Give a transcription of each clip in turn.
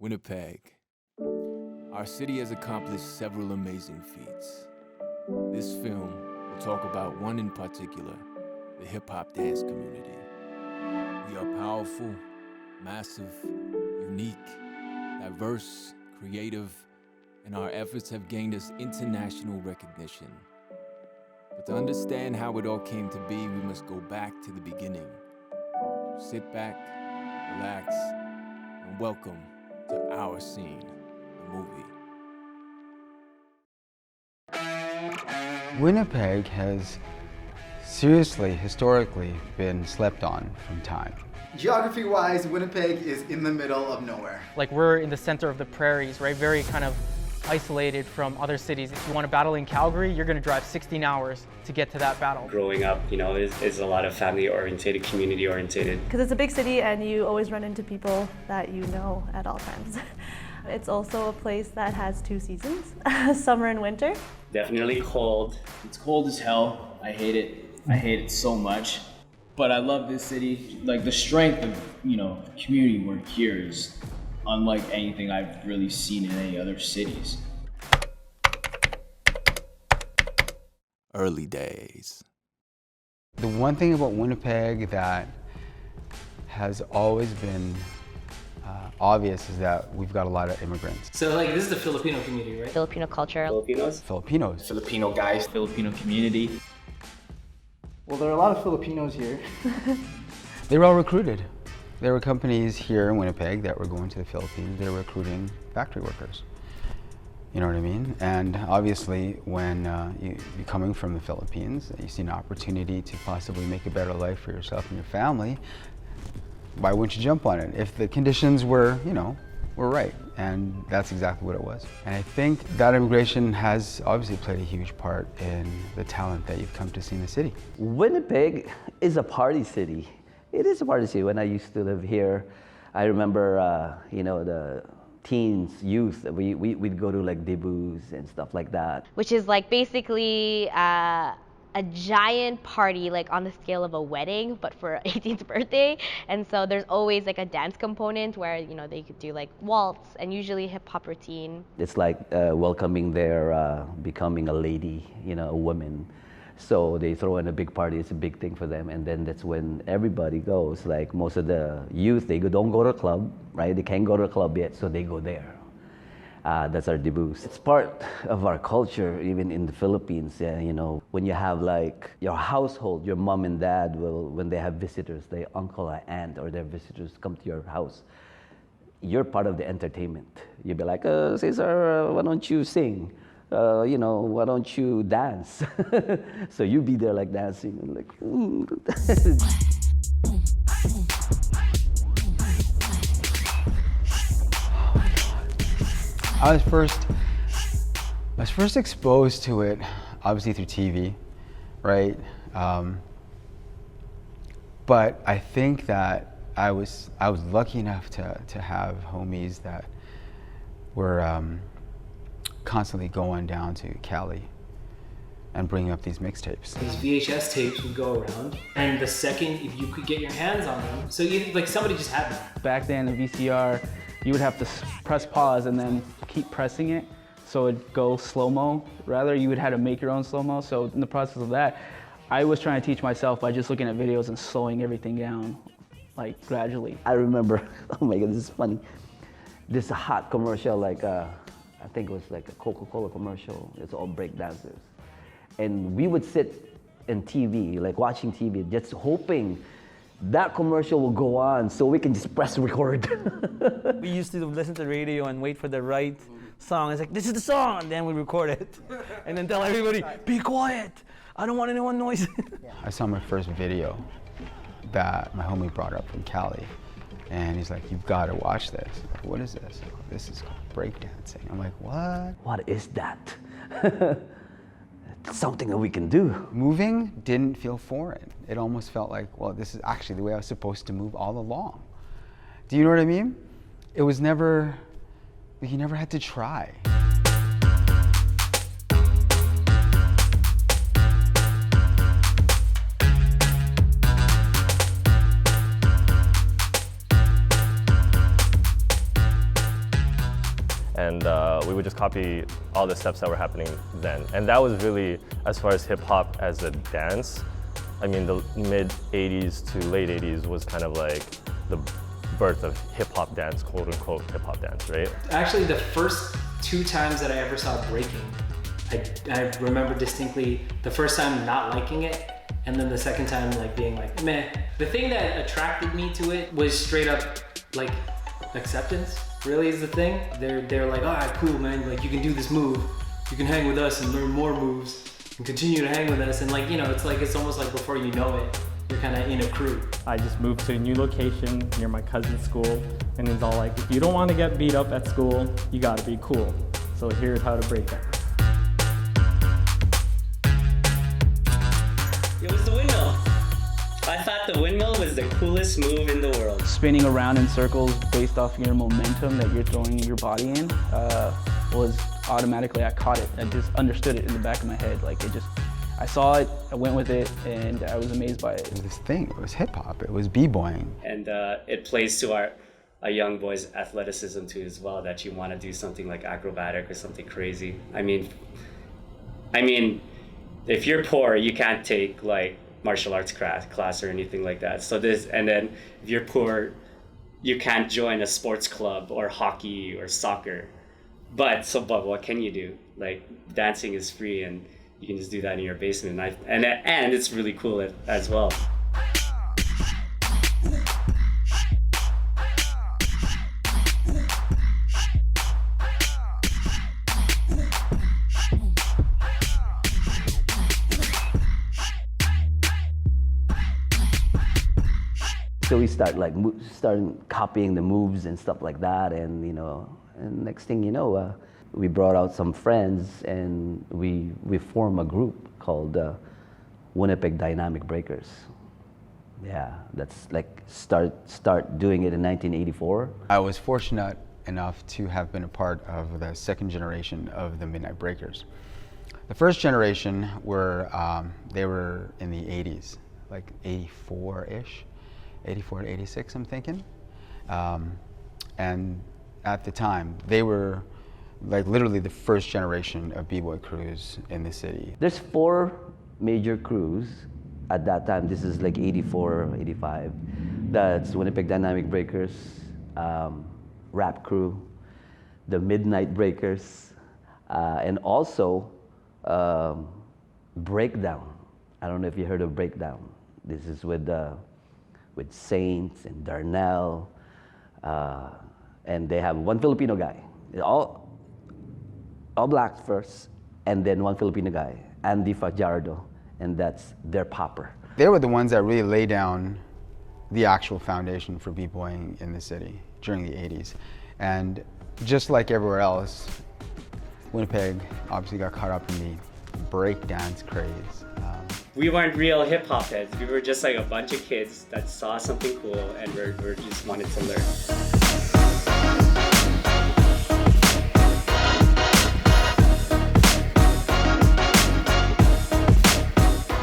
Winnipeg. Our city has accomplished several amazing feats. This film will talk about one in particular, the hip-hop dance community. We are powerful, massive, unique, diverse, creative, and our efforts have gained us international recognition. But to understand how it all came to be, we must go back to the beginning. So sit back, relax, and welcome to Our Scene, the movie. Winnipeg has seriously, historically, been slept on from time. Geography-wise, Winnipeg is in the middle of nowhere. Like, we're in the center of the prairies, right? Very kind of isolated from other cities. If you want to battle in Calgary, you're going to drive 16 hours to get to that battle. Growing up, is a lot of family-oriented, community-oriented. Because it's a big city and you always run into people that you know at all times. It's also a place that has two seasons, summer and winter. Definitely cold. It's cold as hell. I hate it. I hate it so much. But I love this city. Like, the strength of, the community work here is unlike anything I've really seen in any other cities. Early days. The one thing about Winnipeg that has always been obvious is that we've got a lot of immigrants. So this is the Filipino community, right? Filipino culture. Filipinos. Filipino guys. Filipino community. Well, there are a lot of Filipinos here. They were all recruited. There were companies here in Winnipeg that were going to the Philippines. They were recruiting factory workers. You know what I mean? And obviously, when you're coming from the Philippines, you see an opportunity to possibly make a better life for yourself and your family. Why wouldn't you jump on it? If the conditions were, were right. And that's exactly what it was. And I think that immigration has obviously played a huge part in the talent that you've come to see in the city. Winnipeg is a party city. It is a party city. When I used to live here, I remember, the teens, youth, we'd go to like debuts and stuff like that. Which is like basically a giant party, like on the scale of a wedding, but for 18th birthday. And so there's always like a dance component where, they could do like waltz and usually hip hop routine. It's like welcoming their becoming a lady, a woman. So they throw in a big party, it's a big thing for them. And then that's when everybody goes. Like most of the youth, don't go to a club, right? They can't go to a club yet, so they go there. That's our debuts. It's part of our culture, even in the Philippines. When you have like your household, your mom and dad will, when they have visitors, their uncle or aunt or their visitors come to your house, you're part of the entertainment. You'll be like, Cesar, why don't you sing? Why don't you dance? So you be there like dancing, and like, I was first exposed to it, obviously through TV, right? But I think that I was lucky enough to have homies that were constantly going down to Cali and bringing up these mixtapes. These VHS tapes would go around, and the second if you could get your hands on them, so somebody just had them. Back then, the VCR, you would have to press pause and then keep pressing it so it'd go slow-mo. Rather, you would have to make your own slow-mo. So in the process of that, I was trying to teach myself by just looking at videos and slowing everything down, like gradually. I remember, oh my God, this is funny. This hot commercial, like I think it was like a Coca-Cola commercial. It's all break dancers. And we would sit in TV, like watching TV, just hoping that commercial will go on so we can just press record. We used to listen to the radio and wait for the right song. It's like, this is the song, and then we record it. And then tell everybody, be quiet. I don't want anyone noisy. I saw my first video that my homie brought up from Cali. And he's like, you've got to watch this. I'm like, what is this? This is called breakdancing. I'm like, what? What is that? It's something that we can do. Moving didn't feel foreign. It almost felt like, well, this is actually the way I was supposed to move all along. Do you know what I mean? It was never, you never had to try. and we would just copy all the steps that were happening then. And that was really, as far as hip hop as a dance, I mean, the mid 80s to late 80s was kind of like the birth of hip hop dance, quote unquote hip hop dance, right? Actually, the first 2 times that I ever saw breaking, I remember distinctly the first time not liking it, and then the second time like being like, meh. The thing that attracted me to it was straight up like acceptance, really is the thing. They're like, all right, cool, man, like you can do this move, you can hang with us and learn more moves and continue to hang with us. And like, you know, it's almost like before you know it, you're kind of in a crew. I just moved to a new location near my cousin's school, and it's all like, if you don't want to get beat up at school, you gotta be cool. So here's how to break that. It was the windmill. I thought the windmill was the coolest move in the world. Spinning around in circles based off your momentum that you're throwing your body in was automatically, I caught it. I just understood it in the back of my head. Like it just, I saw it, I went with it, and I was amazed by it. It was this thing, it was hip hop, it was b-boying. And it plays to our young boys' athleticism too as well, that you want to do something like acrobatic or something crazy. I mean, if you're poor, you can't take like martial arts class or anything like that. So and then if you're poor, you can't join a sports club or hockey or soccer. But what can you do? Like dancing is free, and you can just do that in your basement. And it's really cool as well. So we started copying the moves and stuff like that, and you know, and next thing you know, we brought out some friends and we formed a group called Winnipeg Dynamic Breakers. Yeah, that's like start doing it in 1984. I was fortunate enough to have been a part of the second generation of the Midnight Breakers. The first generation they were in the 80s, like 84-ish. 84 to 86, I'm thinking. And at the time, they were like literally the first generation of b-boy crews in the city. There's 4 major crews at that time. This is like 84, 85. That's Winnipeg Dynamic Breakers, Rap Crew, the Midnight Breakers, and also Breakdown. I don't know if you heard of Breakdown. This is with Saints and Darnell, and they have one Filipino guy. All blacks first, and then one Filipino guy, Andy Fajardo, and that's their popper. They were the ones that really laid down the actual foundation for b-boying in the city during the 80s. And just like everywhere else, Winnipeg obviously got caught up in the breakdance craze. We weren't real hip hop heads. We were just like a bunch of kids that saw something cool and we just wanted to learn.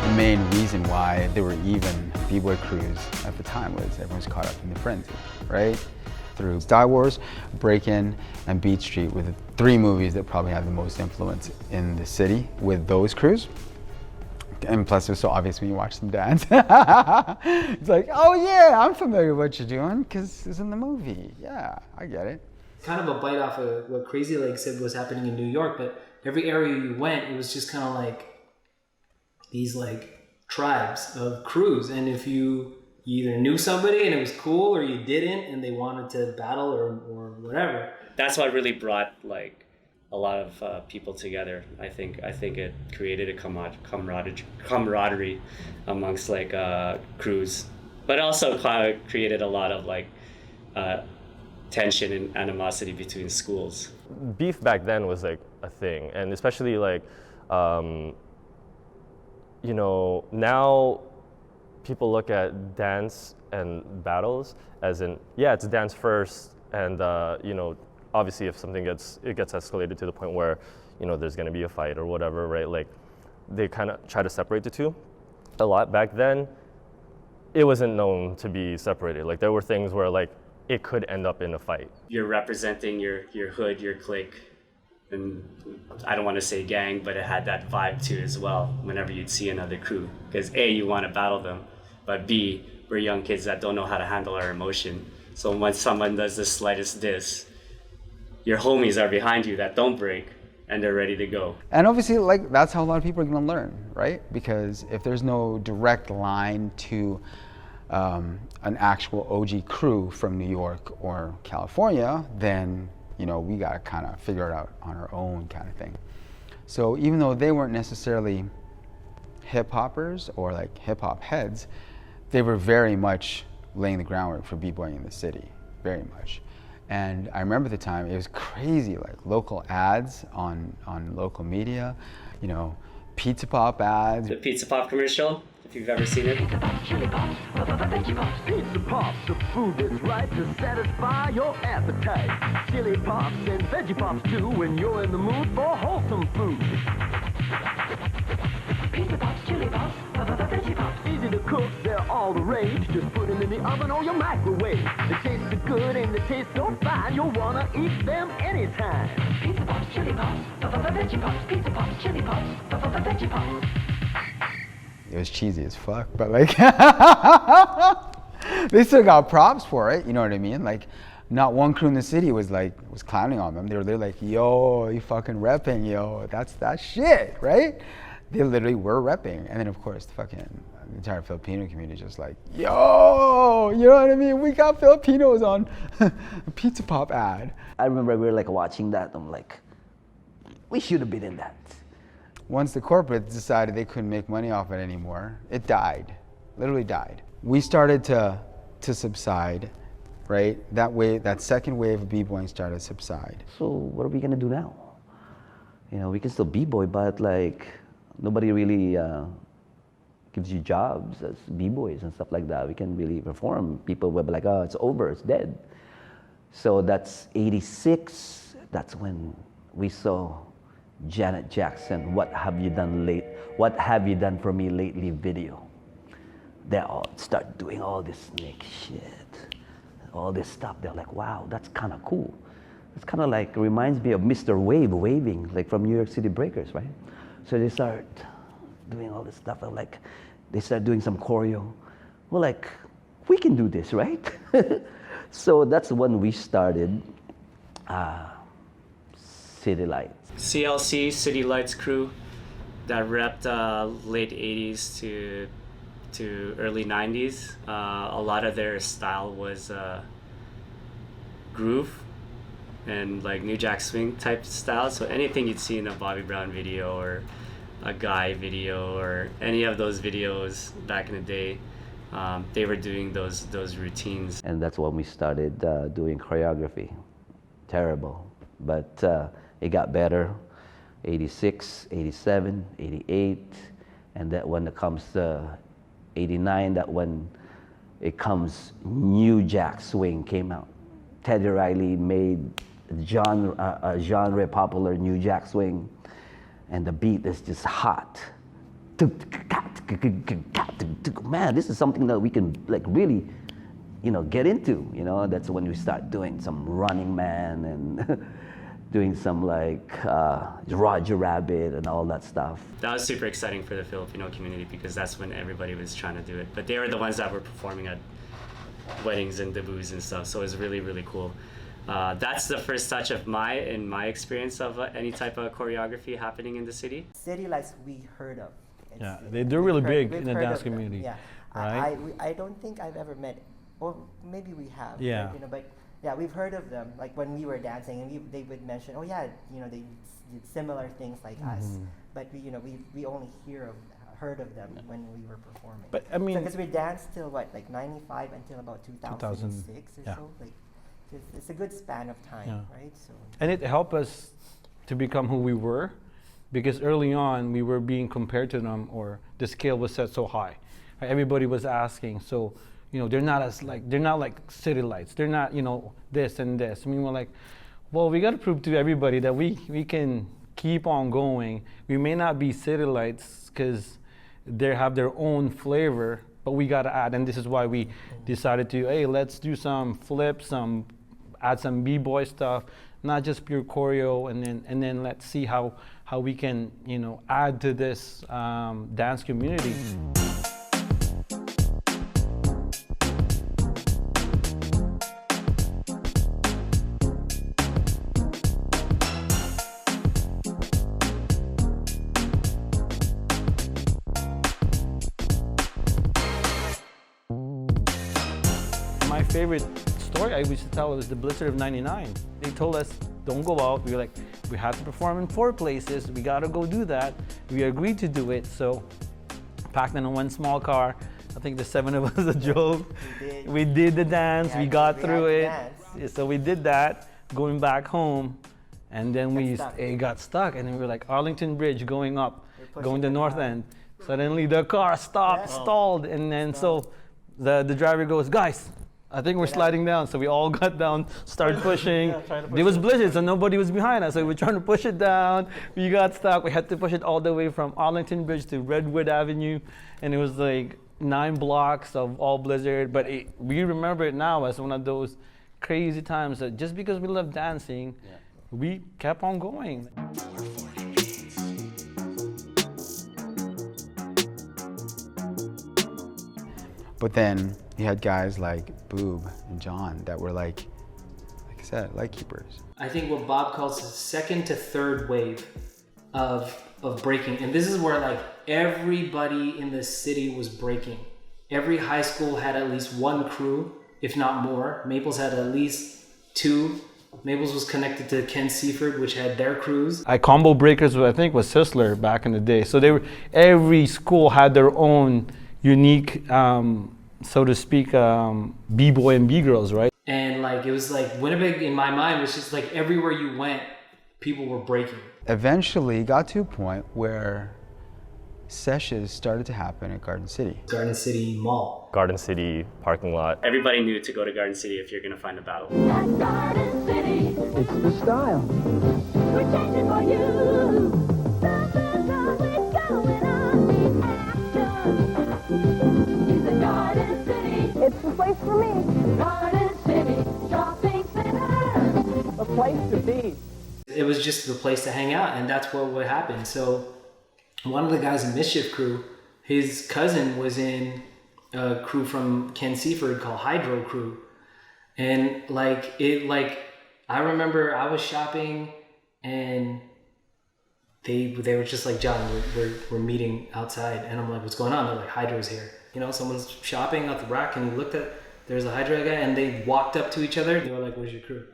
The main reason why there were even b-boy crews at the time was everyone's caught up in the frenzy, right? Through Star Wars, Break-In, and Beat Street were the 3 movies that probably had the most influence in the city with those crews. And plus, it was so obvious when you watch them dance. It's like, oh yeah, I'm familiar with what you're doing because it's in the movie. Yeah, I get it. Kind of a bite off of what Crazy Legs said was happening in New York, but every area you went, it was just kind of like these like tribes of crews. And if you either knew somebody and it was cool, or you didn't and they wanted to battle or whatever. That's what really brought like a lot of people together. I think it created a camaraderie amongst like crews, but also created a lot of like tension and animosity between schools. Beef back then was like a thing, and especially like you know, now people look at dance and battles as in, yeah, it's dance first, and you know, obviously if something gets escalated to the point where, you know, there's gonna be a fight or whatever, right? Like they kind of try to separate the two a lot. Back then, it wasn't known to be separated. Like there were things where like it could end up in a fight. You're representing your hood, your clique, and I don't want to say gang, but it had that vibe too as well whenever you'd see another crew. Because A, you want to battle them, but B, we're young kids that don't know how to handle our emotion. So when someone does the slightest diss, your homies are behind you that don't break, and they're ready to go. And obviously, like, that's how a lot of people are gonna learn, right? Because if there's no direct line to an actual OG crew from New York or California, then, you know, we gotta kind of figure it out on our own kind of thing. So even though they weren't necessarily hip hoppers or like hip hop heads, they were very much laying the groundwork for b-boying in the city, very much. And I remember at the time, it was crazy, like local ads on local media, you know, Pizza Pop ads. The Pizza Pop commercial, if you've ever seen it. Pizza Pops, the food that's right to satisfy your appetite. Chili Pops and Veggie Pops too, when you're in the mood for wholesome food. Pizza Pops, Chili Pops, Veggie Pops. Easy to cook, they're all the rage. Just put them in the oven or your microwave. They taste so good and they taste so fine, you'll wanna eat them anytime. Pizza Pops, Chili Pops, Veggie Pops. Pizza Pops, Chili Pops, Veggie Pops. It was cheesy as fuck, but like, they still got props for it, you know what I mean? Like, not one crew in the city was clowning on them. They're like, yo, you fucking repping, yo, that's that shit, right? They literally were repping. And then of course, the entire Filipino community just like, yo, you know what I mean? We got Filipinos on a Pizza Pop ad. I remember we were like watching that, I'm like, we should have been in that. Once the corporates decided they couldn't make money off it anymore, it died, literally died. We started to subside, right? That second wave of b-boying started to subside. So what are we gonna do now? You know, we can still b-boy, but like nobody really gives you jobs as b-boys and stuff like that. We can really perform. People will be like, oh, it's over, it's dead. So that's 86. That's when we saw Janet Jackson, What Have You Done For Me Lately video. They all start doing all this naked shit, all this stuff. They're like, wow, that's kind of cool. It's kind of like, reminds me of Mr. Wave waving, like from New York City Breakers, right? So they start doing all this stuff. Like, they start doing some choreo. We're like, we can do this, right? So that's when we started City Lights. CLC, City Lights crew, that repped late 80s to early 90s. A lot of their style was groove and like New Jack Swing type style. So anything you'd see in a Bobby Brown video or a Guy video or any of those videos back in the day, they were doing those routines. And that's when we started doing choreography. Terrible, but it got better. 86, 87, 88, and that when it comes to 89, that when it comes, New Jack Swing came out. Teddy Riley made a genre popular New Jack Swing, and the beat is just hot. Man, this is something that we can like really, you know, get into. You know, that's when we start doing some Running Man and doing some like Roger Rabbit and all that stuff. That was super exciting for the Filipino community because that's when everybody was trying to do it. But they were the ones that were performing at weddings and debuts and stuff, so it was really, really cool. That's the first touch of my experience of any type of choreography happening in the city. City Lights we heard of. Yeah, they're really big in the dance community. Yeah, right? I don't think I've ever met, or maybe we have. Yeah. Right, you know, but yeah, we've heard of them. Like when we were dancing, and they would mention, oh yeah, you know, they did similar things like us. But we only heard of them when we were performing. But I mean, because we danced till what, like 95 until about 2006 or so. Like, it's a good span of time, right? So. And it helped us to become who we were, because early on we were being compared to them, or the scale was set so high. Right? Everybody was asking, so you know, they're not like City Lights. They're not, you know, this and this. I mean, we're like, well, we got to prove to everybody that we can keep on going. We may not be City Lights because they have their own flavor, but we got to add, and this is why we decided to, hey, let's do some flips, add some b-boy stuff, not just pure choreo, and then let's see how we can, you know, add to this dance community. My favorite story I used to tell was the Blizzard of '99. They told us, don't go out. We were like, we have to perform in 4 places. We gotta go do that. We agreed to do it. So packed in one small car. I think the 7 of us drove. We did the dance. We got through it. So we did that, going back home. And then it got stuck. And then we were like, Arlington Bridge going up, going to North End. Suddenly the car stopped, stalled. And then so the driver goes, guys, I think we're sliding down. So we all got down, started pushing. There was blizzard, so nobody was behind us. So we were trying to push it down. We got stuck. We had to push it all the way from Arlington Bridge to Redwood Avenue. And it was like 9 blocks of all blizzard. But we remember it now as one of those crazy times that just because we love dancing, we kept on going. But then you had guys like Boob and John that were like I said, light keepers. I think what Bob calls the second to third wave of breaking. And this is where like everybody in the city was breaking. Every high school had at least 1 crew, if not more. Maples had at least 2. Maples was connected to Ken Seaford, which had their crews. Combo breakers, I think, was Sisler back in the day. So every school had their own unique, so to speak, B-boy and B-girls, right? And like, it was like, Winnipeg, in my mind, was just like everywhere you went, people were breaking. Eventually got to a point where sessions started to happen at Garden City. Garden City Mall. Garden City parking lot. Everybody knew to go to Garden City if you're gonna find a battle. At Garden City, it's the style. We're changing for you. Something's always going on. The action is a Garden City. It's the place for me. Garden City Shopping Center. A place to be. It was just the place to hang out, and that's what would happen. So one of the guys in Mischief Crew, his cousin was in a crew from Ken Seaford called Hydro Crew. And I remember I was shopping and they were just like, John, we're meeting outside. And I'm like, what's going on? They're like, Hydro's here. You know, someone's shopping out the rack and he looked at, there's a Hydro guy, and they walked up to each other. They were like, where's your crew?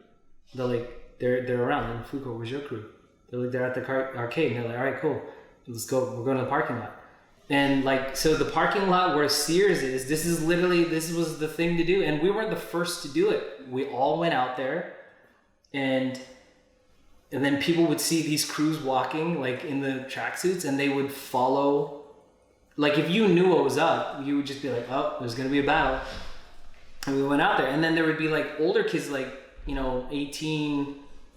They're like, they're around in the food court. Where's your crew? They're like, they're at the arcade. And they're like, all right, cool. Let's go. We're going to the parking lot. And like, so the parking lot where Sears is, this was the thing to do. And we weren't the first to do it. We all went out there, and then people would see these crews walking like in the tracksuits, and they would follow. Like, if you knew what was up, you would just be like, oh, there's going to be a battle. And we went out there, and then there would be like older kids, like, 18,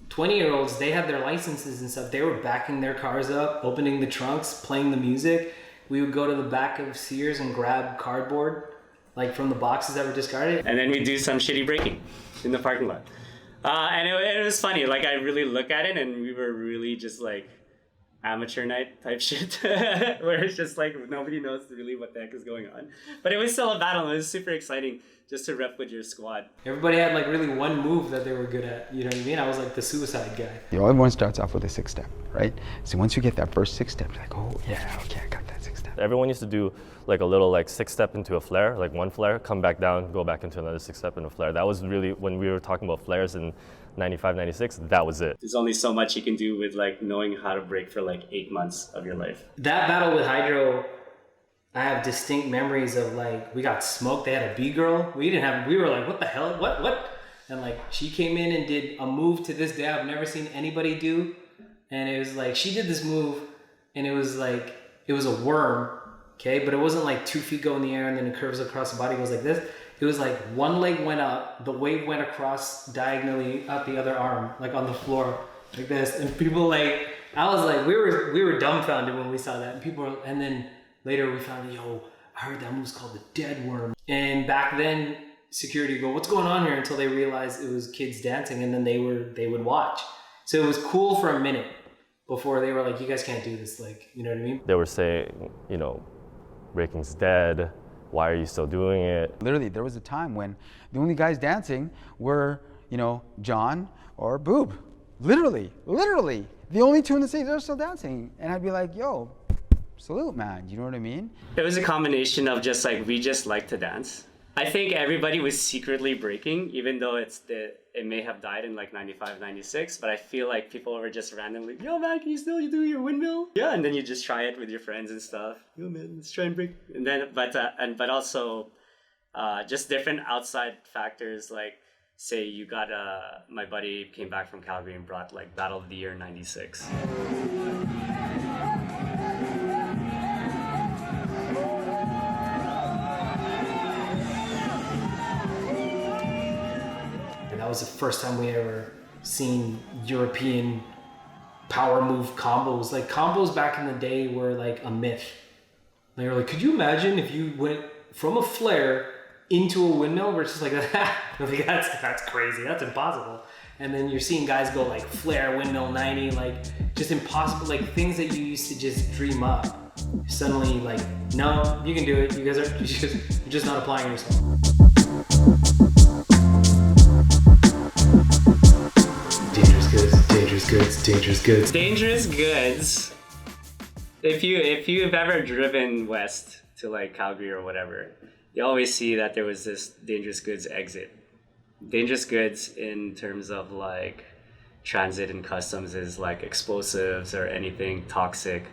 20-year-olds, they had their licenses and stuff. They were backing their cars up, opening the trunks, playing the music. We would go to the back of Sears and grab cardboard, like from the boxes that were discarded. And then we'd do some shitty breaking in the parking lot. And it was funny. Like, I really look at it, and we were really just like amateur night type shit, where it's just like nobody knows really what the heck is going on. But it was still a battle. It was super exciting just to rep with your squad. Everybody had like really one move that they were good at. You know what I mean? I was like the suicide guy. Everyone starts off with a 6-step, right? So once you get that first 6-step, you're like, oh yeah, okay, I got that 6-step. Everyone used to do like a little like 6-step into a flare, like one flare, come back down, go back into another 6-step into a flare. That was really, when we were talking about flares in 95, 96, that was it. There's only so much you can do with like knowing how to break for like 8 months of your life. That battle with Hydro, I have distinct memories of like, we got smoked. They had a B-girl. We were like, what the hell? What? And like, she came in and did a move to this day I've never seen anybody do. And it was like, she did this move, and it was like, it was a worm, okay? But it wasn't like 2 feet go in the air and then it curves across the body. It was like this. It was like one leg went up, the wave went across diagonally out the other arm, like on the floor, like this. And people like, I was like, we were dumbfounded when we saw that. And people were, and then later we found, I heard that move's called the dead worm. And back then, security would go, what's going on here? Until they realized it was kids dancing, and then they would watch. So it was cool for a minute before they were like, you guys can't do this, like, you know what I mean? They were saying, you know, breaking's dead. Why are you still doing it? Literally, there was a time when the only guys dancing were, you know, John or Boob. Literally. The only two in the city that are still dancing. And I'd be like, yo, salute, man. You know what I mean? It was a combination of just like, we just like to dance. I think everybody was secretly breaking, even though it may have died in like 95, 96, but I feel like people were just randomly, yo man, can you still do your windmill? Yeah, and then you just try it with your friends and stuff. Yo man, let's try and break. And then, but also just different outside factors, like say you got, my buddy came back from Calgary and brought like Battle of the Year 96. That was the first time we ever seen European power move combos. Like combos back in the day were like a myth. They were like, could you imagine if you went from a flare into a windmill? We're just like, like that's crazy, that's impossible. And then you're seeing guys go like flare, windmill 90, like just impossible, like things that you used to just dream up. Suddenly like, no, you can do it. You guys are you're just not applying yourself. Dangerous goods. If you've ever driven west to like Calgary or whatever, you always see that there was this dangerous goods exit. Dangerous goods in terms of like transit and customs is like explosives or anything toxic,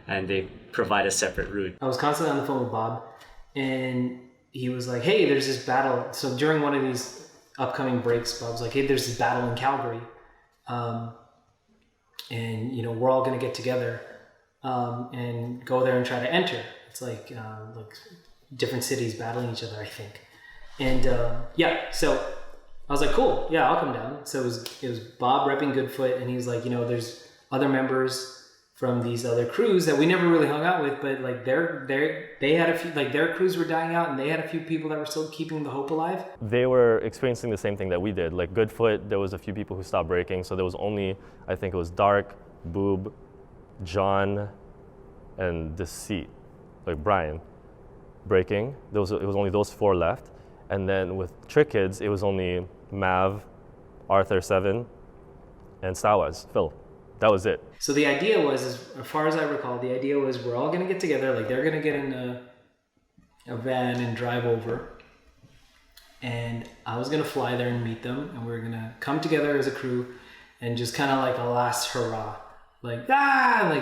and they provide a separate route. I was constantly on the phone with Bob, and he was like, hey, there's this battle. So during one of these upcoming breaks, Bob was like, hey, there's this battle in Calgary. And you know, we're all gonna get together and go there and try to enter. It's like different cities battling each other, I think. And yeah, so I was like, cool, yeah, I'll come down. So it was Bob repping Goodfoot, and he was like, you know, there's other members from these other crews that we never really hung out with, but like they had a few, like their crews were dying out, and they had a few people that were still keeping the hope alive. They were experiencing the same thing that we did. Like Goodfoot, there was a few people who stopped breaking, so there was only, I think it was Dark, Boob, John, and Deceit, like Brian, breaking. It was only those four left. And then with Trick Kids, it was only Mav, Arthur 7, and Stawaz, Phil. That was it. So the idea was, as far as I recall, the idea was we're all gonna get together, like they're gonna get in a van and drive over, and I was gonna fly there and meet them, and we were gonna come together as a crew and just kind of like a last hurrah, like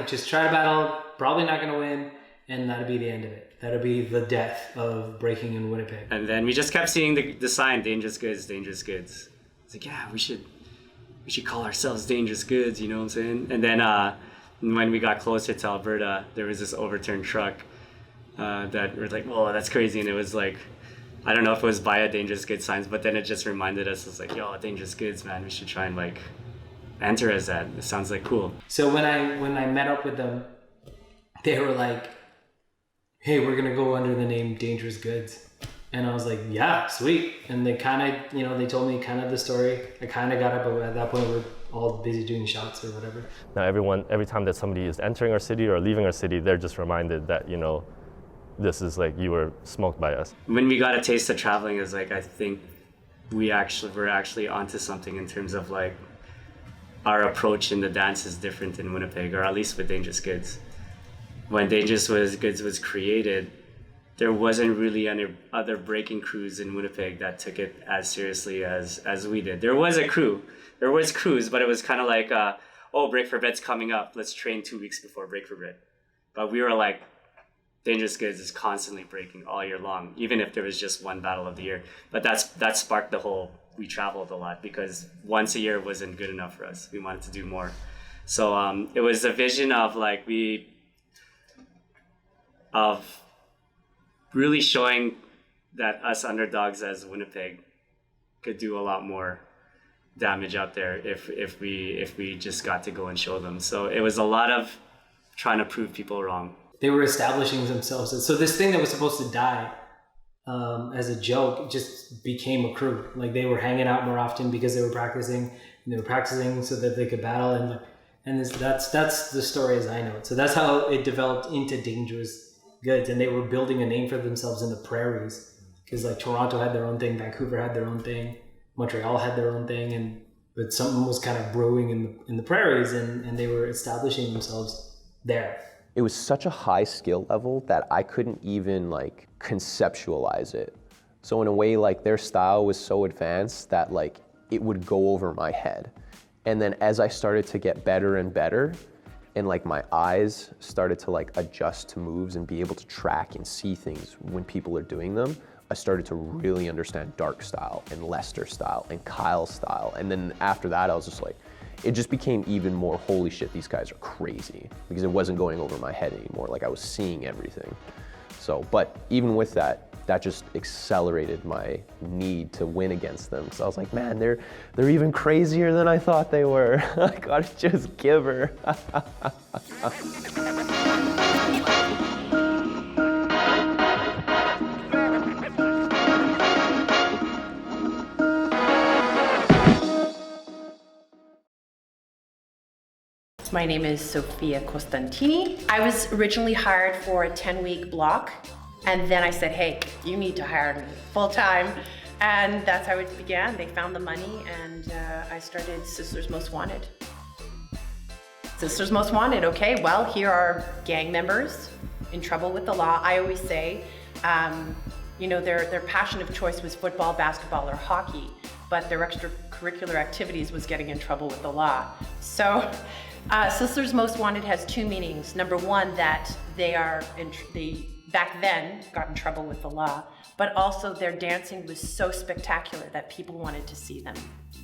just try to battle, probably not gonna win, and that'd be the end of it. That'd be the death of breaking in Winnipeg. And then we just kept seeing the sign, dangerous goods, dangerous goods. It's like, yeah, we should call ourselves Dangerous Goods, you know what I'm saying? And then when we got closer to Alberta, there was this overturned truck that we're like, whoa, that's crazy. And it was like, I don't know if it was via Dangerous Goods signs, but then it just reminded us, it's like, yo, Dangerous Goods, man, we should try and like enter as that. It sounds like cool. So when I met up with them, they were like, hey, we're gonna go under the name Dangerous Goods. And I was like, yeah, sweet. And they kind of, you know, they told me kind of the story. I kind of got it, but at that point we're all busy doing shots or whatever. Now every time that somebody is entering our city or leaving our city, they're just reminded that, you know, this is like, you were smoked by us. When we got a taste of traveling, it was like, I think we're actually onto something in terms of like, our approach in the dance is different in Winnipeg, or at least with Dangerous Goods. When Dangerous Goods was created, there wasn't really any other breaking crews in Winnipeg that took it as seriously as we did. There was crews, but it was kind of like, Break for Bread's coming up. Let's train 2 weeks before Break for Bread. But we were like, Dangerous Goods is constantly breaking all year long, even if there was just one battle of the year. But that sparked the whole, we traveled a lot, because once a year wasn't good enough for us. We wanted to do more. So it was a vision of like, of really showing that us underdogs as Winnipeg could do a lot more damage out there if we just got to go and show them. So it was a lot of trying to prove people wrong. they were establishing themselves. So this thing that was supposed to die as a joke just became a crew. Like they were hanging out more often because they were practicing, and they were practicing so that they could battle. And that's the story as I know it. So that's how it developed into Dangerous Goods. And they were building a name for themselves in the prairies, because like Toronto had their own thing, Vancouver had their own thing, Montreal had their own thing, but something was kind of brewing in the prairies, and they were establishing themselves there. It was such a high skill level that I couldn't even like conceptualize it. So in a way, like their style was so advanced that like it would go over my head. And then as I started to get better and better, and like my eyes started to like adjust to moves and be able to track and see things when people are doing them, I started to really understand Dark style and Lester style and Kyle style. And then after that, I was just like, it just became even more, holy shit, these guys are crazy, because it wasn't going over my head anymore. Like I was seeing everything. So, but even with that, that just accelerated my need to win against them. So I was like, man, they're even crazier than I thought they were. I gotta just give her. My name is Sofia Costantini. I was originally hired for a 10-week block, and then I said, hey, you need to hire me full-time. And that's how it began. They found the money, and I started Sisters Most Wanted. Sisters Most Wanted, okay, well, here are gang members in trouble with the law. I always say, you know, their passion of choice was football, basketball, or hockey, but their extracurricular activities was getting in trouble with the law. So, Sisters Most Wanted has two meanings. Number one, that they back then got in trouble with the law, but also their dancing was so spectacular that people wanted to see them.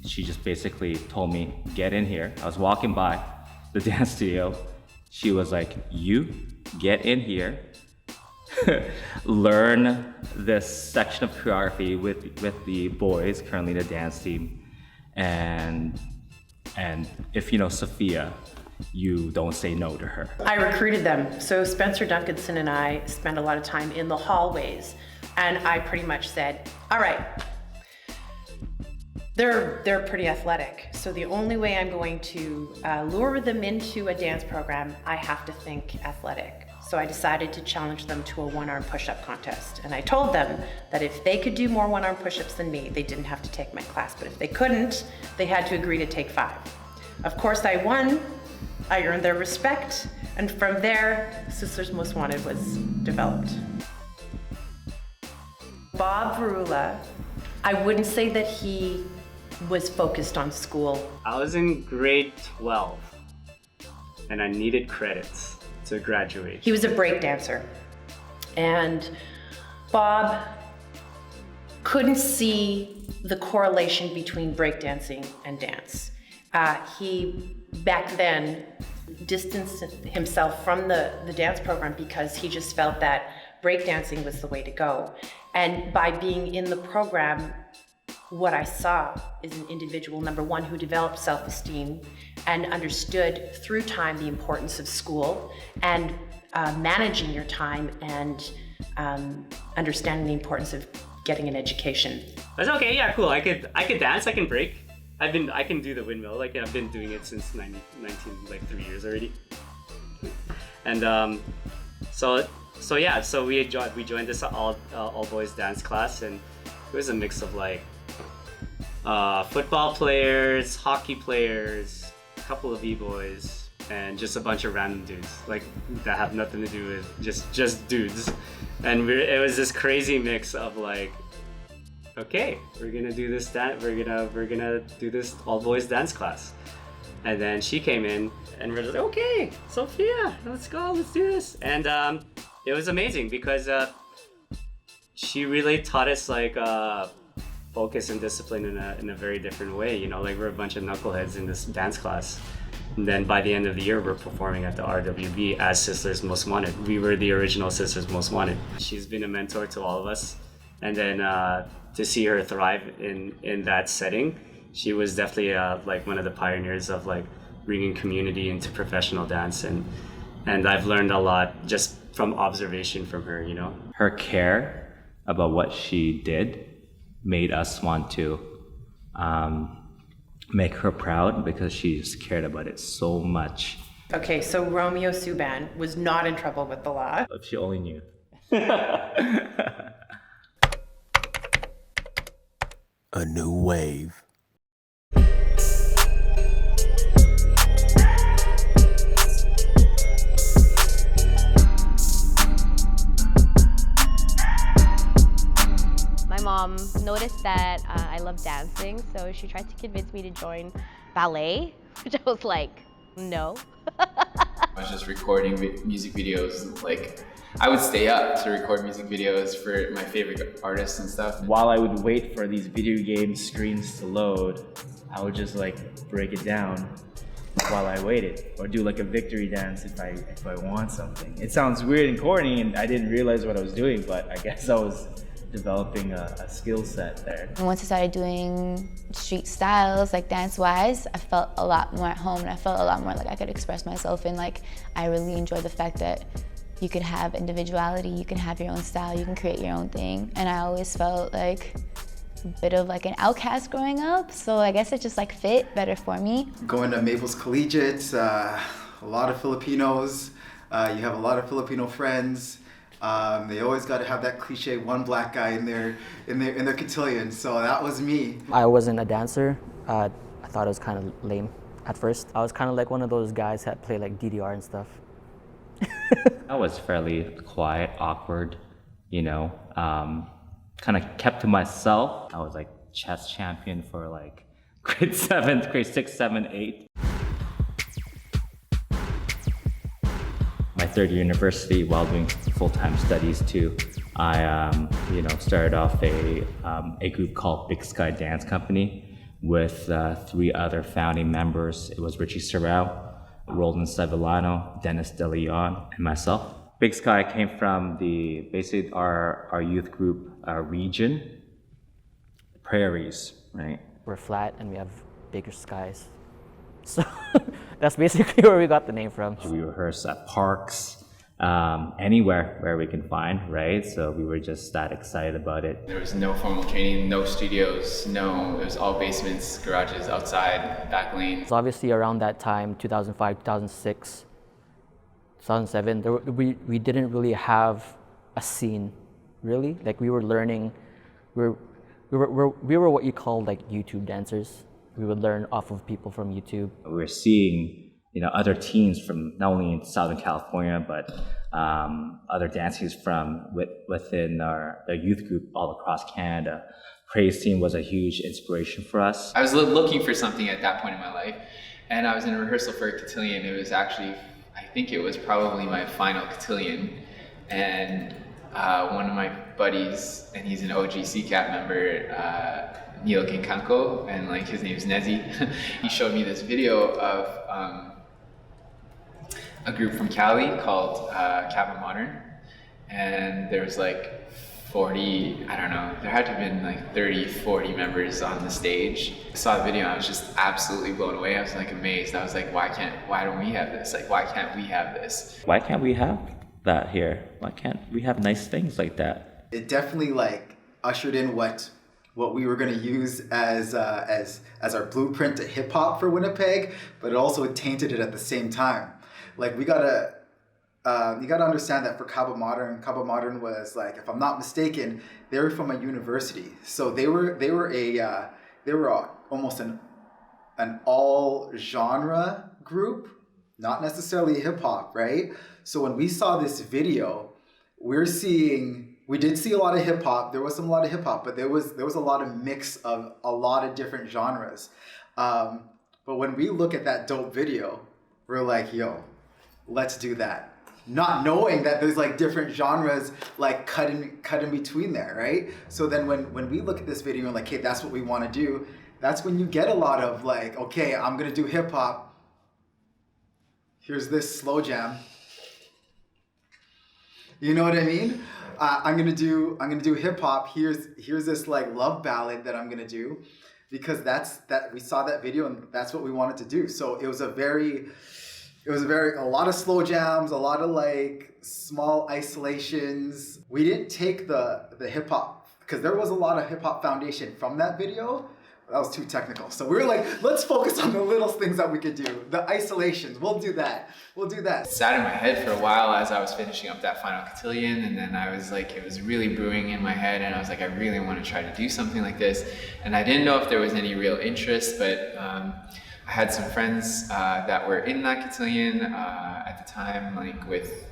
She just basically told me, get in here. I was walking by the dance studio. She was like, you get in here, learn this section of choreography with the boys, currently the dance team, and if you know Sophia, you don't say no to her. I recruited them. So Spencer Duncanson and I spent a lot of time in the hallways, and I pretty much said, all right, they're pretty athletic. So the only way I'm going to lure them into a dance program, I have to think athletic. So I decided to challenge them to a one-arm push-up contest. And I told them that if they could do more one-arm push-ups than me, they didn't have to take my class. But if they couldn't, they had to agree to take 5. Of course, I won. I earned their respect. And from there, Sisters Most Wanted was developed. Bob Verula, I wouldn't say that he was focused on school. I was in grade 12, and I needed credits to graduate. He was a break dancer, and Bob couldn't see the correlation between breakdancing and dance. He, back then, distanced himself from the dance program because he just felt that breakdancing was the way to go. And by being in the program, what I saw is an individual, number one, who developed self-esteem and understood through time the importance of school and managing your time and understanding the importance of getting an education. That's okay, yeah, cool. I could dance, I can break. I can do the windmill, like I've been doing it since 3 years already. And so we joined this all boys dance class, and it was a mix of like football players, hockey players, a couple of b-boys, and just a bunch of random dudes, like that have nothing to do with just dudes. And it was this crazy mix of like, okay, we're gonna do this we're gonna do this all boys dance class. And then she came in and we're just like, okay, Sophia, let's go, let's do this. And it was amazing because she really taught us like focus and discipline in a very different way. You know, like we're a bunch of knuckleheads in this dance class. And then by the end of the year, we're performing at the RWB as Sisters Most Wanted. We were the original Sisters Most Wanted. She's been a mentor to all of us. And then to see her thrive in that setting, she was definitely like one of the pioneers of like bringing community into professional dance. And I've learned a lot just from observation from her, you know. Her care about what she did made us want to make her proud because she just cared about it so much. Okay, so Romeo Subban was not in trouble with the law. If she only knew. A new wave. My mom noticed that I love dancing, so she tried to convince me to join ballet, which I was like, no. I was just recording music videos. Like, I would stay up to record music videos for my favorite artists and stuff. While I would wait for these video game screens to load, I would just like break it down while I waited, or do like a victory dance if I want something. It sounds weird and corny, and I didn't realize what I was doing, but I guess I was developing a skill set there. And once I started doing street styles, like dance-wise, I felt a lot more at home, and I felt a lot more like I could express myself, and like I really enjoyed the fact that you could have individuality, you can have your own style, you can create your own thing. And I always felt like a bit of like an outcast growing up, so I guess it just like fit better for me. Going to Maples Collegiate, a lot of Filipinos, you have a lot of Filipino friends. They always got to have that cliche one black guy in their cotillion, so that was me. I wasn't a dancer. I thought it was kind of lame at first. I was kind of like one of those guys that play like DDR and stuff. I was fairly quiet, awkward, you know, kind of kept to myself. I was like chess champion for like grade 6, 7, 8. My third year university, while doing full-time studies too, I started off a group called Big Sky Dance Company with 3 other founding members. It was Richie Serrao, Roland Savillano, Dennis De Leon, and myself. Big Sky came from basically our youth group region, prairies, right? We're flat and we have bigger skies. So that's basically where we got the name from. We rehearse at parks, anywhere where we can find, right? So we were just that excited about it. There was no formal training, no studios, it was all basements, garages, outside, back lanes. So obviously around that time, 2005, 2006, 2007, we didn't really have a scene, really. Like we were learning, we were what you call like YouTube dancers. We would learn off of people from YouTube. We were seeing, other teams from not only in Southern California, but other dance teams from within our youth group all across Canada. Praise Team was a huge inspiration for us. I was looking for something at that point in my life, and I was in a rehearsal for a cotillion. It was actually, I think it was probably my final cotillion, and one of my buddies, and he's an OG CCAP member, Neil Kinkanko, and like his name's Nezi. He showed me this video of a group from Cali called Kappa Modern, and there was like 40, I don't know, there had to have been like 30, 40 members on the stage. I saw the video and I was just absolutely blown away. I was like amazed. I was like, why don't we have this? Like, why can't we have this? Why can't we have that here? Why can't we have nice things like that? It definitely like ushered in what we were going to use as our blueprint to hip hop for Winnipeg, but it also tainted it at the same time. Like you gotta understand that for Cabo Modern was like, if I'm not mistaken, they were from a university, so they were almost an all genre group, not necessarily hip hop, right? So when we saw this video, we did see a lot of hip hop. There was a lot of hip hop, but there was a lot of mix of a lot of different genres. But when we look at that dope video, we're like, yo, let's do that. Not knowing that there's like different genres like cut in between there, right? So then when we look at this video and like, hey, that's what we want to do, that's when you get a lot of like, okay, I'm gonna do hip hop. Here's this slow jam. You know what I mean? I'm gonna do hip hop. Here's this like love ballad that I'm gonna do, because we saw that video and that's what we wanted to do. So it was a very It was a lot of slow jams, a lot of like small isolations. We didn't take the hip hop, because there was a lot of hip hop foundation from that video. That was too technical. So we were like, let's focus on the little things that we could do. The isolations, we'll do that. It sat in my head for a while as I was finishing up that final cotillion, and then I was like, it was really brewing in my head, and I was like, I really want to try to do something like this. And I didn't know if there was any real interest, but I had some friends that were in that cotillion at the time, like with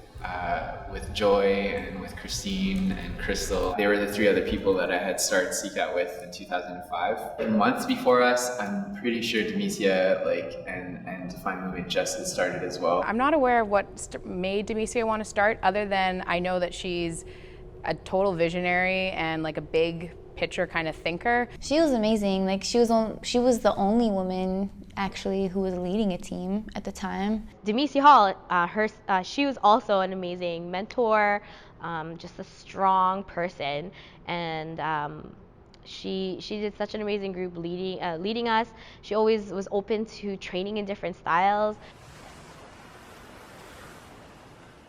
Joy and with Christine and Crystal. They were the three other people that I had started CCAT with in 2005. Months before us, I'm pretty sure Demesia and Define Movement just had started as well. I'm not aware of what made Demesia want to start, other than I know that she's a total visionary and like a big picture kind of thinker. She was amazing. Like she was the only woman actually who was leading a team at the time. Demesia Hall, she was also an amazing mentor, just a strong person, and she did such an amazing group leading us. She always was open to training in different styles.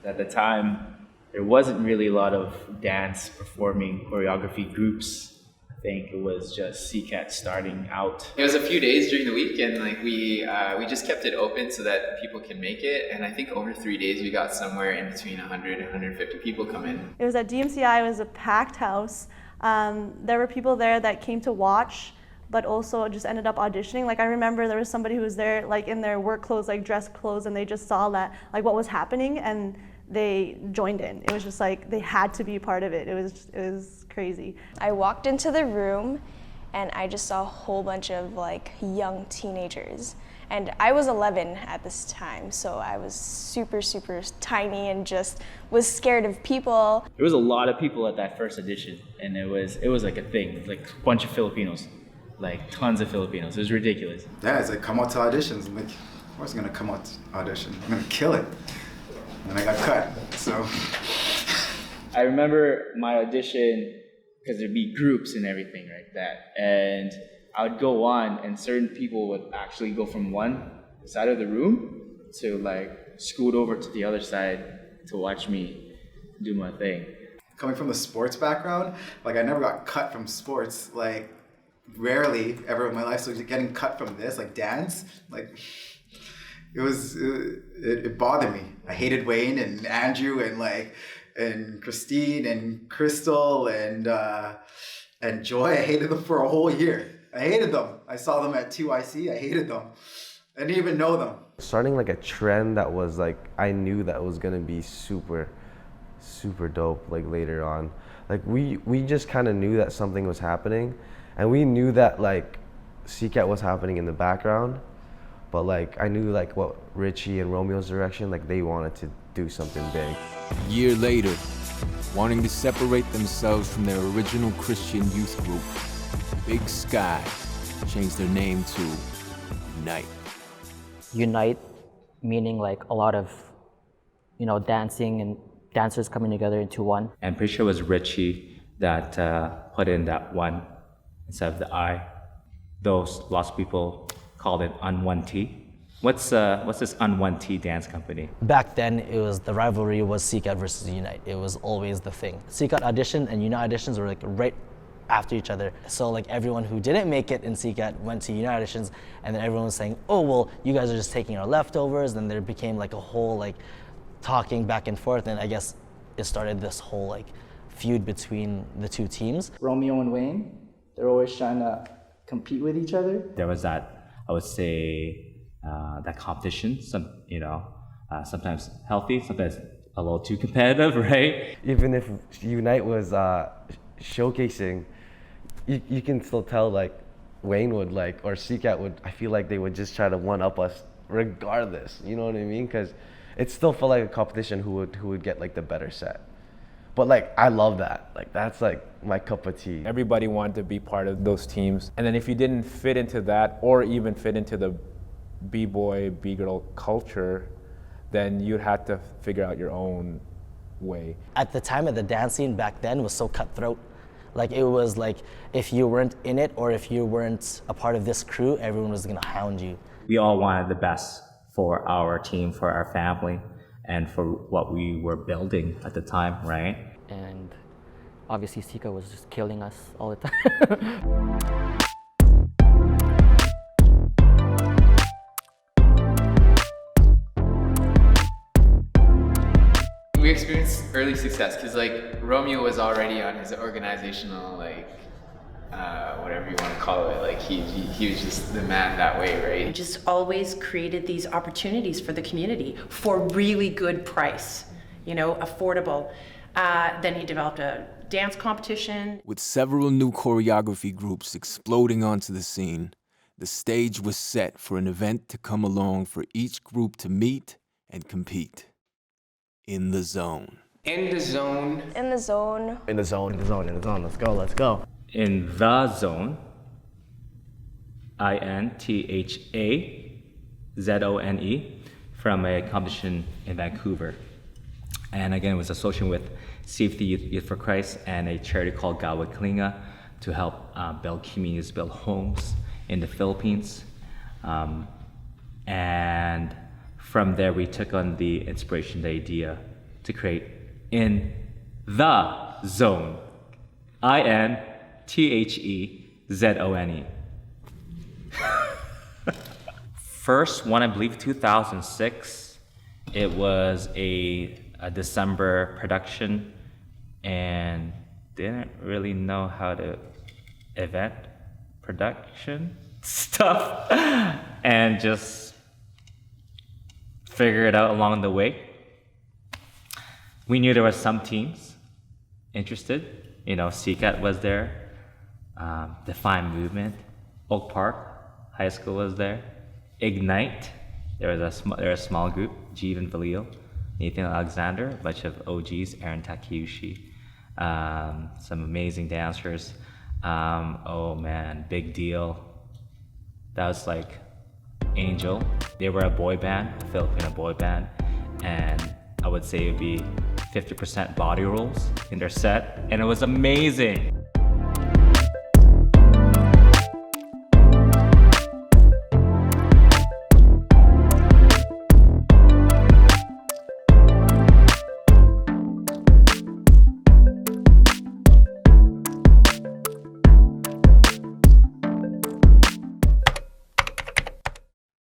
At the time, there wasn't really a lot of dance performing choreography groups. I think it was just CCAT starting out. It was a few days during the week, and like we just kept it open so that people can make it. And I think over 3 days we got somewhere in between 100 and 150 people come in. It was at DMCI. It was a packed house. There were people there that came to watch, but also just ended up auditioning. Like I remember there was somebody who was there like in their work clothes, like dress clothes, and they just saw that like what was happening, and they joined in. It was just like they had to be part of it. It was crazy. I walked into the room and I just saw a whole bunch of like young teenagers. And I was 11 at this time, so I was super, super tiny and just was scared of people. There was a lot of people at that first audition, and it was like a thing. It was like a bunch of Filipinos, like tons of Filipinos. It was ridiculous. Yeah, it's like come out to auditions. I'm like, I was gonna come out to audition. I'm gonna kill it. And I got cut, so. I remember my audition, because there'd be groups and everything like that. And I would go on, and certain people would actually go from one side of the room to like scoot over to the other side to watch me do my thing. Coming from the sports background, like I never got cut from sports, like rarely ever in my life. So getting cut from this, like dance, like it bothered me. I hated Wayne and Andrew and Christine and Crystal and Joy. I hated them for a whole year. I hated them. I saw them at 2IC. I hated them. I didn't even know them. Starting like a trend that was like, I knew that was gonna be super, super dope like later on. Like we just kind of knew that something was happening, and we knew that like CCAT was happening in the background, but like I knew like what Richie and Romeo's direction, like they wanted to do something big. A year later, wanting to separate themselves from their original Christian youth group, Big Sky changed their name to Unite. Unite, meaning like a lot of, dancing and dancers coming together into one. I'm pretty sure it was Richie that put in that one instead of the I. Those lots of people called it Un1T. What's this Un1T dance company? Back then, the rivalry was CCAT versus Unite. It was always the thing. CCAT audition and Unite auditions were like right after each other. So like everyone who didn't make it in CCAT went to Unite auditions, and then everyone was saying, oh, well, you guys are just taking our leftovers. Then there became like a whole like talking back and forth, and I guess it started this whole like feud between the two teams. Romeo and Wayne, they're always trying to compete with each other. There was that, I would say, that competition, sometimes healthy, sometimes a little too competitive, right? Even if Unite was showcasing, you can still tell like Wayne would or CCAT would, I feel like they would just try to one-up us regardless, you know what I mean? Because it still felt like a competition who would get like the better set. But like, I love that. Like, that's like my cup of tea. Everybody wanted to be part of those teams. And then if you didn't fit into that, or even fit into the B-boy, B-girl culture, then you'd have to figure out your own way. At the time of the dance scene back then was so cutthroat. Like it was like, if you weren't in it or if you weren't a part of this crew, everyone was gonna hound you. We all wanted the best for our team, for our family, and for what we were building at the time, right? And obviously Sika was just killing us all the time. We experienced early success because like Romeo was already on his organizational whatever you want to call it, like he was just the man that way, right? We just always created these opportunities for the community for really good price, affordable. Then he developed a dance competition. With several new choreography groups exploding onto the scene, the stage was set for an event to come along for each group to meet and compete. In the zone. In the zone. In the zone. In the zone, in the zone, in the zone. Let's go, let's go. In the zone, INTHAZONE, from a competition in Vancouver. And again, it was associated with Safety Youth for Christ and a charity called Gawa Kalinga to help build communities, build homes in the Philippines. And from there, we took on the inspiration, the idea to create In the Zone, INTHEZONE. First one, I believe 2006. It was a December production and didn't really know how to event production stuff and just figure it out along the way. We knew there were some teams interested. CCAT was there, Define Movement, Oak Park High School was there, Ignite. There was a small group, Jeevan Valil, Nathan Alexander, a bunch of OGs, Aaron Takeuchi, some amazing dancers. Oh man, Big Deal. That was like Angel. They were a boy band, a Filipino boy band, and I would say it would be 50% body rolls in their set, and it was amazing.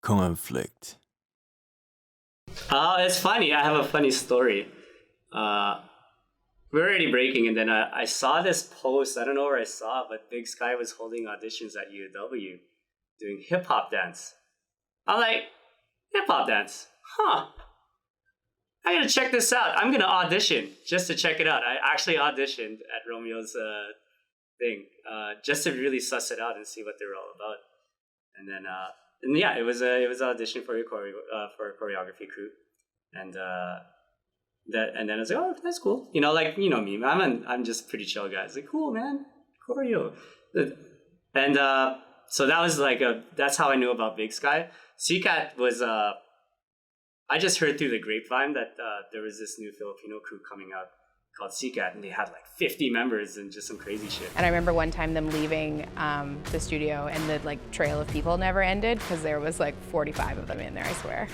Conflict. It's funny. I have a funny story. We're already breaking, and then I saw this post. I don't know where I saw it, but Big Sky was holding auditions at UW doing hip hop dance. I'm like, hip hop dance? Huh. I gotta check this out. I'm gonna audition just to check it out. I actually auditioned at Romeo's thing just to really suss it out and see what they were all about. And then it was an audition for a choreography crew, and then I was like, oh, that's cool. Me. I'm just pretty chill guy. It's like, cool, man, choreo. And so that was that's how I knew about Big Sky. CCAT was I just heard through the grapevine that there was this new Filipino crew coming out called CCAT, and they had like 50 members and just some crazy shit. And I remember one time them leaving the studio, and the trail of people never ended because there was like 45 of them in there, I swear.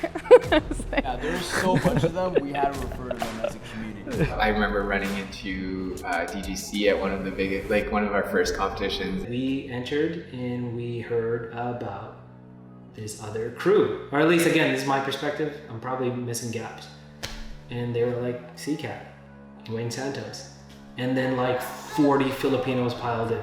Yeah, there's so much of them, we had to refer to them as a community. I remember running into DGC at one of the biggest, one of our first competitions. We entered and we heard about this other crew, or at least again, this is my perspective. I'm probably missing gaps. And they were like CCAT. Wayne Santos, and then 40 Filipinos piled in,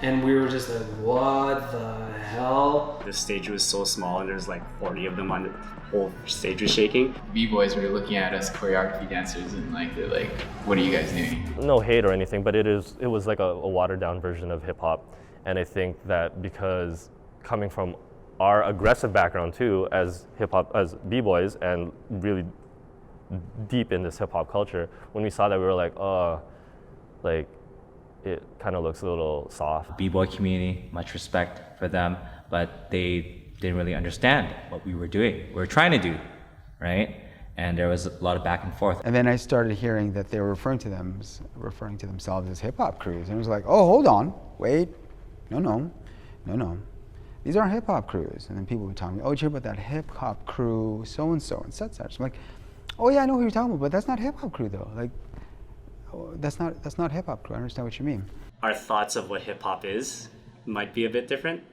and we were just like, what the hell? The stage was so small, and there's 40 of them on the whole stage was shaking. B-boys were looking at us choreography dancers, and they're like, what are you guys doing? No hate or anything, but it was like a watered down version of hip hop, and I think that because coming from our aggressive background too, as hip hop, as B-boys, and really deep in this hip-hop culture, when we saw that, we were like, oh, it kind of looks a little soft. B-boy community, much respect for them, but they didn't really understand what we were doing, we were trying to do, right? And there was a lot of back and forth. And then I started hearing that they were referring to themselves as hip-hop crews, and it was like, oh, hold on, wait, no. these aren't hip hop crews. And then people would tell me, oh, did you hear about that hip hop crew, so and such. I'm like, oh yeah, I know who you're talking about, but that's not hip hop crew though. Like, oh, that's not hip hop crew. I understand what you mean. Our thoughts of what hip hop is might be a bit different,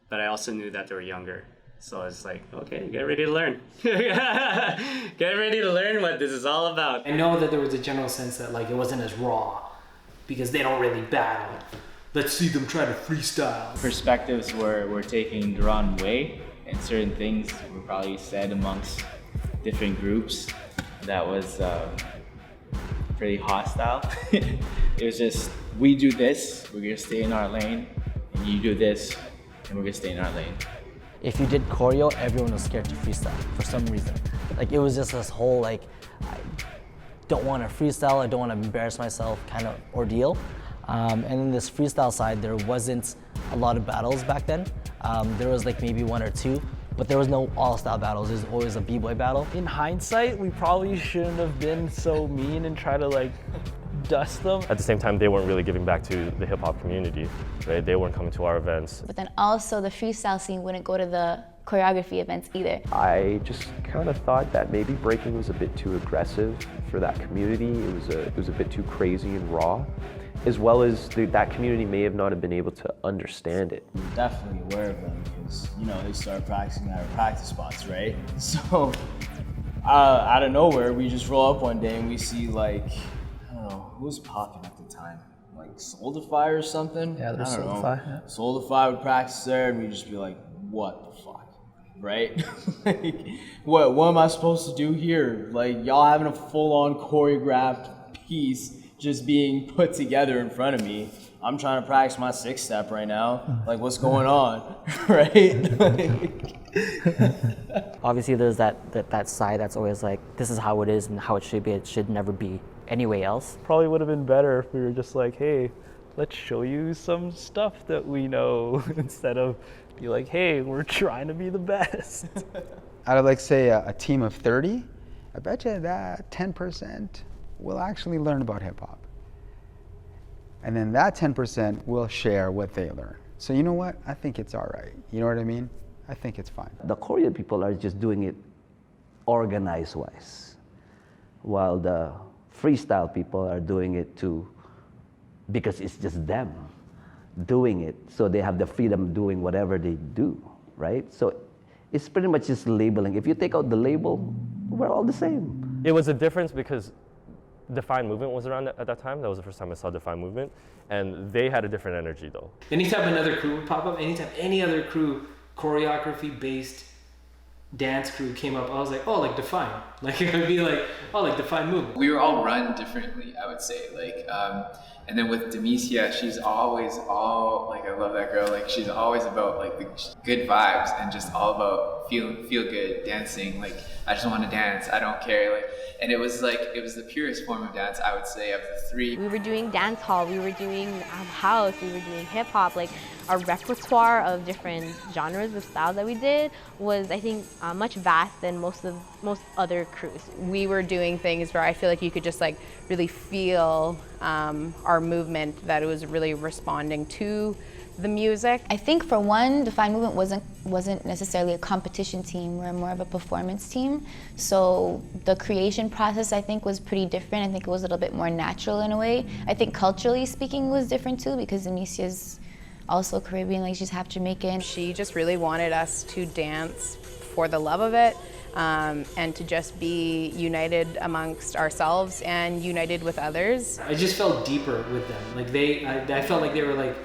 but I also knew that they were younger. So it's like, okay, get ready to learn. Get ready to learn what this is all about. I know that there was a general sense that like it wasn't as raw because they don't really battle. Let's see them try to freestyle. Perspectives were taken the wrong way, and certain things were probably said amongst different groups that was pretty hostile. It was just, we do this, we're gonna stay in our lane, and you do this, and we're gonna stay in our lane. If you did choreo, everyone was scared to freestyle for some reason. Like it was just this whole like, I don't want to freestyle, I don't want to embarrass myself kind of ordeal. And in this freestyle side, there wasn't a lot of battles back then. There was like maybe 1 or 2, but there was no all-style battles. There's always a b-boy battle. In hindsight, we probably shouldn't have been so mean and try to like dust them. At the same time, they weren't really giving back to the hip hop community, right? They weren't coming to our events. But then also the freestyle scene wouldn't go to the choreography events either. I just kind of thought that maybe breaking was a bit too aggressive for that community. It was a bit too crazy and raw, as well as that community may have not have been able to understand it. We're definitely aware of them because, you know, they started practicing at our practice spots, right? So out of nowhere, we just roll up one day and we see like, I don't know, who was popping at the time? Like Soulify or something? Yeah, there's Soulify. Yeah. Soulify would practice there and we'd just be like, what the fuck, right? Like, what am I supposed to do here? Like, y'all having a full-on choreographed piece just being put together in front of me. I'm trying to practice my 6-step right now. Like, what's going on, right? Obviously, there's that side that's always like, this is how it is and how it should be. It should never be any way else. Probably would have been better if we were just like, hey, let's show you some stuff that we know instead of be like, hey, we're trying to be the best. Out of like say a team of 30, I bet you that 10% will actually learn about hip hop. And then that 10% will share what they learn. So you know what? I think it's all right. You know what I mean? I think it's fine. The choreo people are just doing it organized-wise, while the freestyle people are doing it too because it's just them doing it. So they have the freedom doing whatever they do, right? So it's pretty much just labeling. If you take out the label, we're all the same. It was a difference because Define Movement was around at that time. That was the first time I saw Define Movement. And they had a different energy though. Anytime another crew would pop up, anytime any other crew, choreography-based dance crew came up, I was like, oh, like Define. Like it would be like, oh, like Define Movement. We were all run differently, I would say. Like, and then with Demecia, she's always like, I love that girl. Like, she's always about like the good vibes and just all about feel good dancing. Like, I just want to dance. I don't care. Like, and it was the purest form of dance, I would say, of the three. We were doing dance hall, we were doing house, we were doing hip hop. Like our repertoire of different genres of styles that we did was, I think, much vast than most other crews. We were doing things where I feel like you could just like really feel our movement, that it was really responding to the music. I think for one, Define Movement wasn't necessarily a competition team. We're more of a performance team. So the creation process, I think, was pretty different. I think it was a little bit more natural in a way. I think culturally speaking was different too, because Demicia's also Caribbean, like she's half Jamaican. She just really wanted us to dance for the love of it, and to just be united amongst ourselves and united with others. I just felt deeper with them. Like I felt like they were like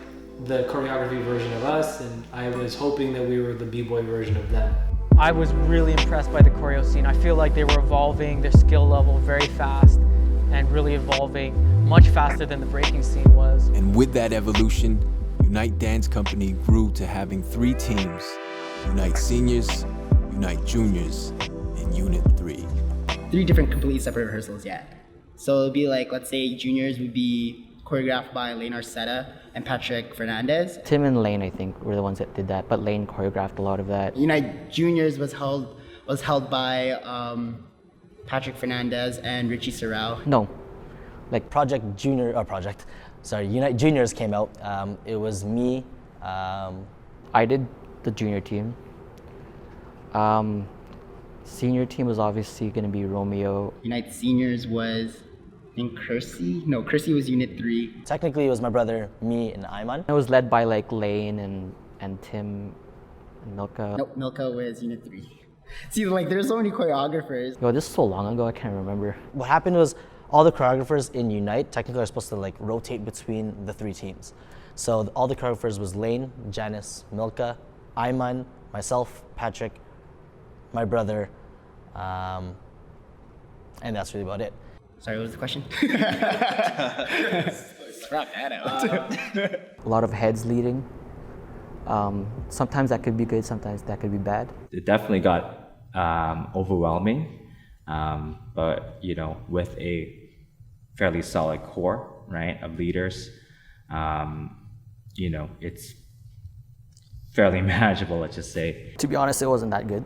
the choreography version of us, and I was hoping that we were the b-boy version of them. I was really impressed by the choreo scene. I feel like they were evolving their skill level very fast and really evolving much faster than the breaking scene was. And with that evolution, Unite Dance Company grew to having 3 teams: Unite Seniors, Unite Juniors, and Unit 3. 3 different completely separate rehearsals, yeah. So it'd be like, let's say juniors would be choreographed by Lane Arceta and Patrick Fernandez. Tim and Lane, I think, were the ones that did that, but Lane choreographed a lot of that. Unite Juniors was held by Patrick Fernandez and Richie Sorrell. No, like Unite Juniors came out. It was me. I did the junior team. Senior team was obviously going to be Romeo. Unite Seniors was, I think, Kersey? No, Kersey was Unit 3. Technically, it was my brother, me, and Ayman. It was led by like Lane and Tim and Milka. Nope, Milka was Unit 3. See, like, there's so many choreographers. Yo, this is so long ago, I can't remember. What happened was all the choreographers in Unite technically are supposed to like rotate between the 3 teams. So all the choreographers was Lane, Janice, Milka, Ayman, myself, Patrick, my brother, and that's really about it. Sorry, what was the question? Rock that out. A lot of heads leading. Sometimes that could be good, sometimes that could be bad. It definitely got overwhelming, but you know, with a fairly solid core, right, of leaders, you know, it's fairly manageable, let's just say. To be honest, it wasn't that good.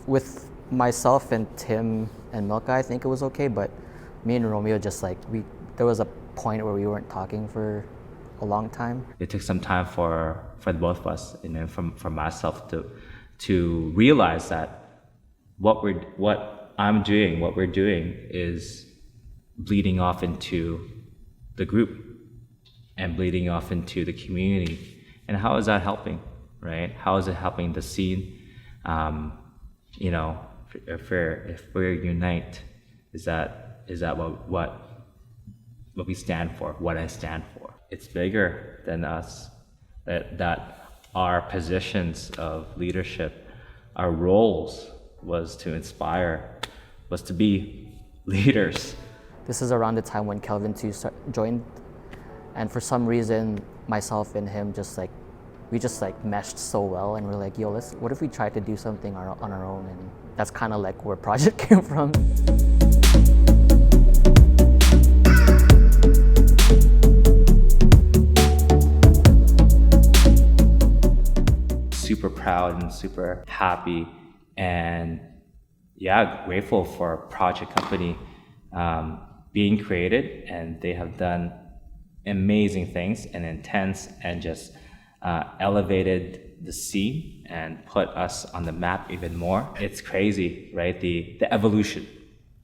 With myself and Tim and Milka, I think it was okay, but me and Romeo just like, there was a point where we weren't talking for a long time. It took some time for the both of us, and then for myself to realize that what I'm doing, what we're doing is bleeding off into the group and bleeding off into the community. And how is that helping, right? How is it helping the scene? You know, if we're unite, is that what we stand for, what I stand for? It's bigger than us, that our positions of leadership, our roles was to inspire, was to be leaders. This is around the time when Kelvin too joined, and for some reason, myself and him we just meshed so well, and we're like, yo, what if we tried to do something on our own? And that's kind of like where Project came from. Super proud and super happy, and yeah, grateful for Project Company being created, and they have done amazing things and intense and just elevated the scene and put us on the map even more. It's crazy, right? The evolution,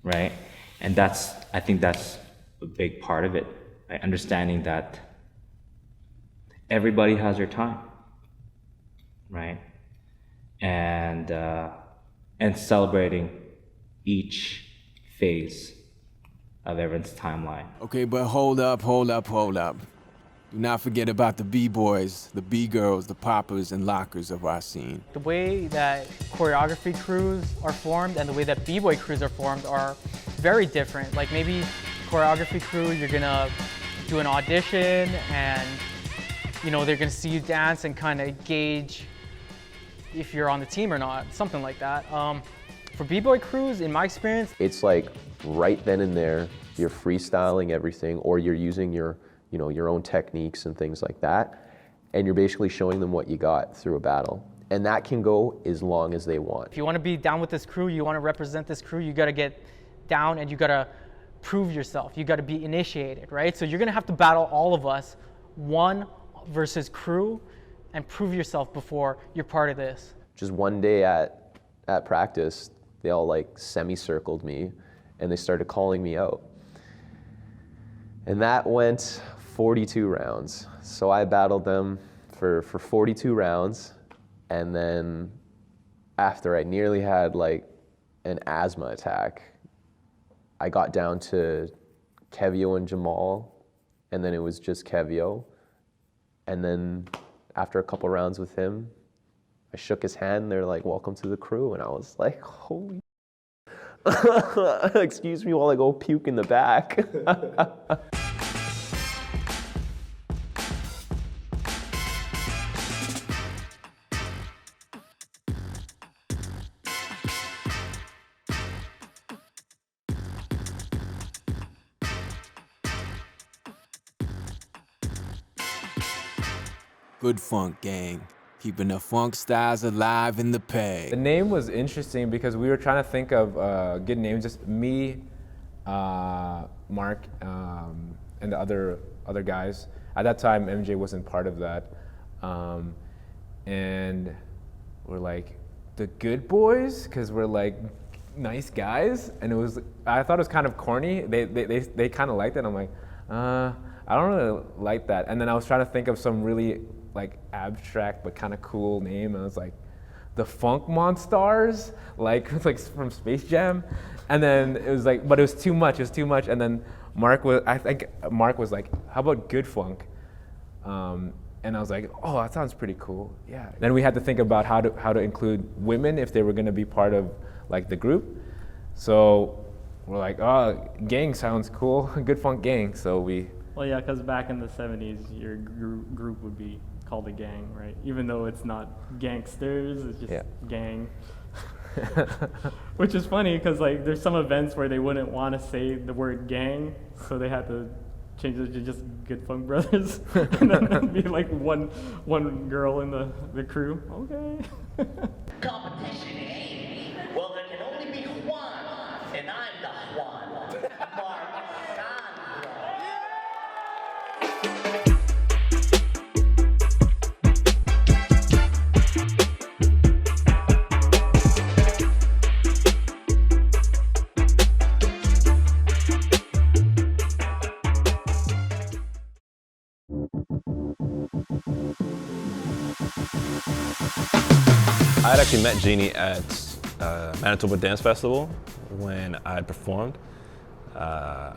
right? And I think that's a big part of it, right? Understanding that everybody has their time, right? And celebrating each phase of everyone's timeline. Okay, but hold up. Do not forget about the B-boys, the B-girls, the poppers and lockers of our scene. The way that choreography crews are formed and the way that B-boy crews are formed are very different. Like maybe choreography crew, you're gonna do an audition and you know, they're gonna see you dance and kind of gauge if you're on the team or not, something like that. For B-boy crews, in my experience, it's like right then and there, you're freestyling everything, or you're using your own techniques and things like that, and you're basically showing them what you got through a battle. And that can go as long as they want. if you want to be down with this crew, you want to represent this crew, you got to get down and you got to prove yourself. You got to be initiated, right? So you're going to have to battle all of us, one versus crew, and prove yourself before you're part of this. Just one day at practice, they all like semicircled me and they started calling me out. And that went 42 rounds. So I battled them for 42 rounds. And then after I nearly had like an asthma attack, I got down to Kevio and Jamal, and then it was just Kevio. And then after a couple rounds with him, I shook his hand and they're like, welcome to the crew. And I was like, holy, excuse me while I go puke in the back. Good funk, gang. Keeping the funk styles alive in the peg. The name was interesting because we were trying to think of good names. Just me, Mark, and the other guys. At that time, MJ wasn't part of that. And we're like the good boys because we're like nice guys, and I thought it was kind of corny. They kind of liked it. I'm like, I don't really like that. And then I was trying to think of some really like abstract but kind of cool name, and I was like, the Funk Monstars, like from Space Jam. And then it was like, but it was too much. And then I think Mark was like, how about Good Funk? And I was like, oh, that sounds pretty cool. Yeah. Then we had to think about how to include women if they were going to be part of like the group. So we're like, oh, gang sounds cool. Good Funk Gang. So we. Well, yeah, because back in the 70s, your group would be called a gang, right? Even though it's not gangsters, it's just gang. Which is funny because like there's some events where they wouldn't want to say the word gang, so they had to change it to just Good Funk Brothers. And then there'd be like one girl in the crew. Okay. Competition, eh? Well, there can only be Quan, and I'm the Quan. I had actually met GeNie at Manitoba Dance Festival when I had performed. Kind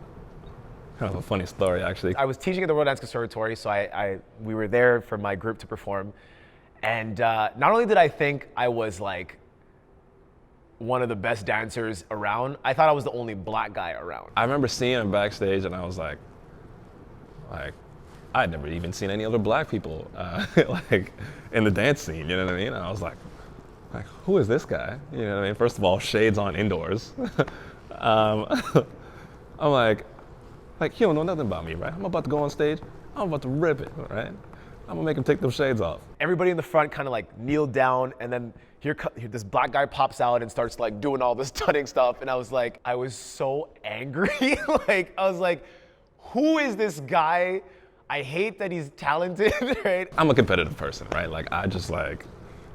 of a funny story, actually. I was teaching at the Royal Dance Conservatory, so we were there for my group to perform. And not only did I think I was like one of the best dancers around, I thought I was the only black guy around. I remember seeing him backstage, and I was like, I'd never even seen any other black people like in the dance scene, you know what I mean? And I was like, who is this guy? You know what I mean? First of all, shades on indoors. I'm like, you don't know nothing about me, right? I'm about to go on stage, I'm about to rip it, right? I'm gonna make him take those shades off. Everybody in the front kind of like kneeled down, and then here this black guy pops out and starts like doing all this stunning stuff, and I was like, I was so angry. I was like, who is this guy? I hate that he's talented, right? I'm a competitive person, right? Like, I just like,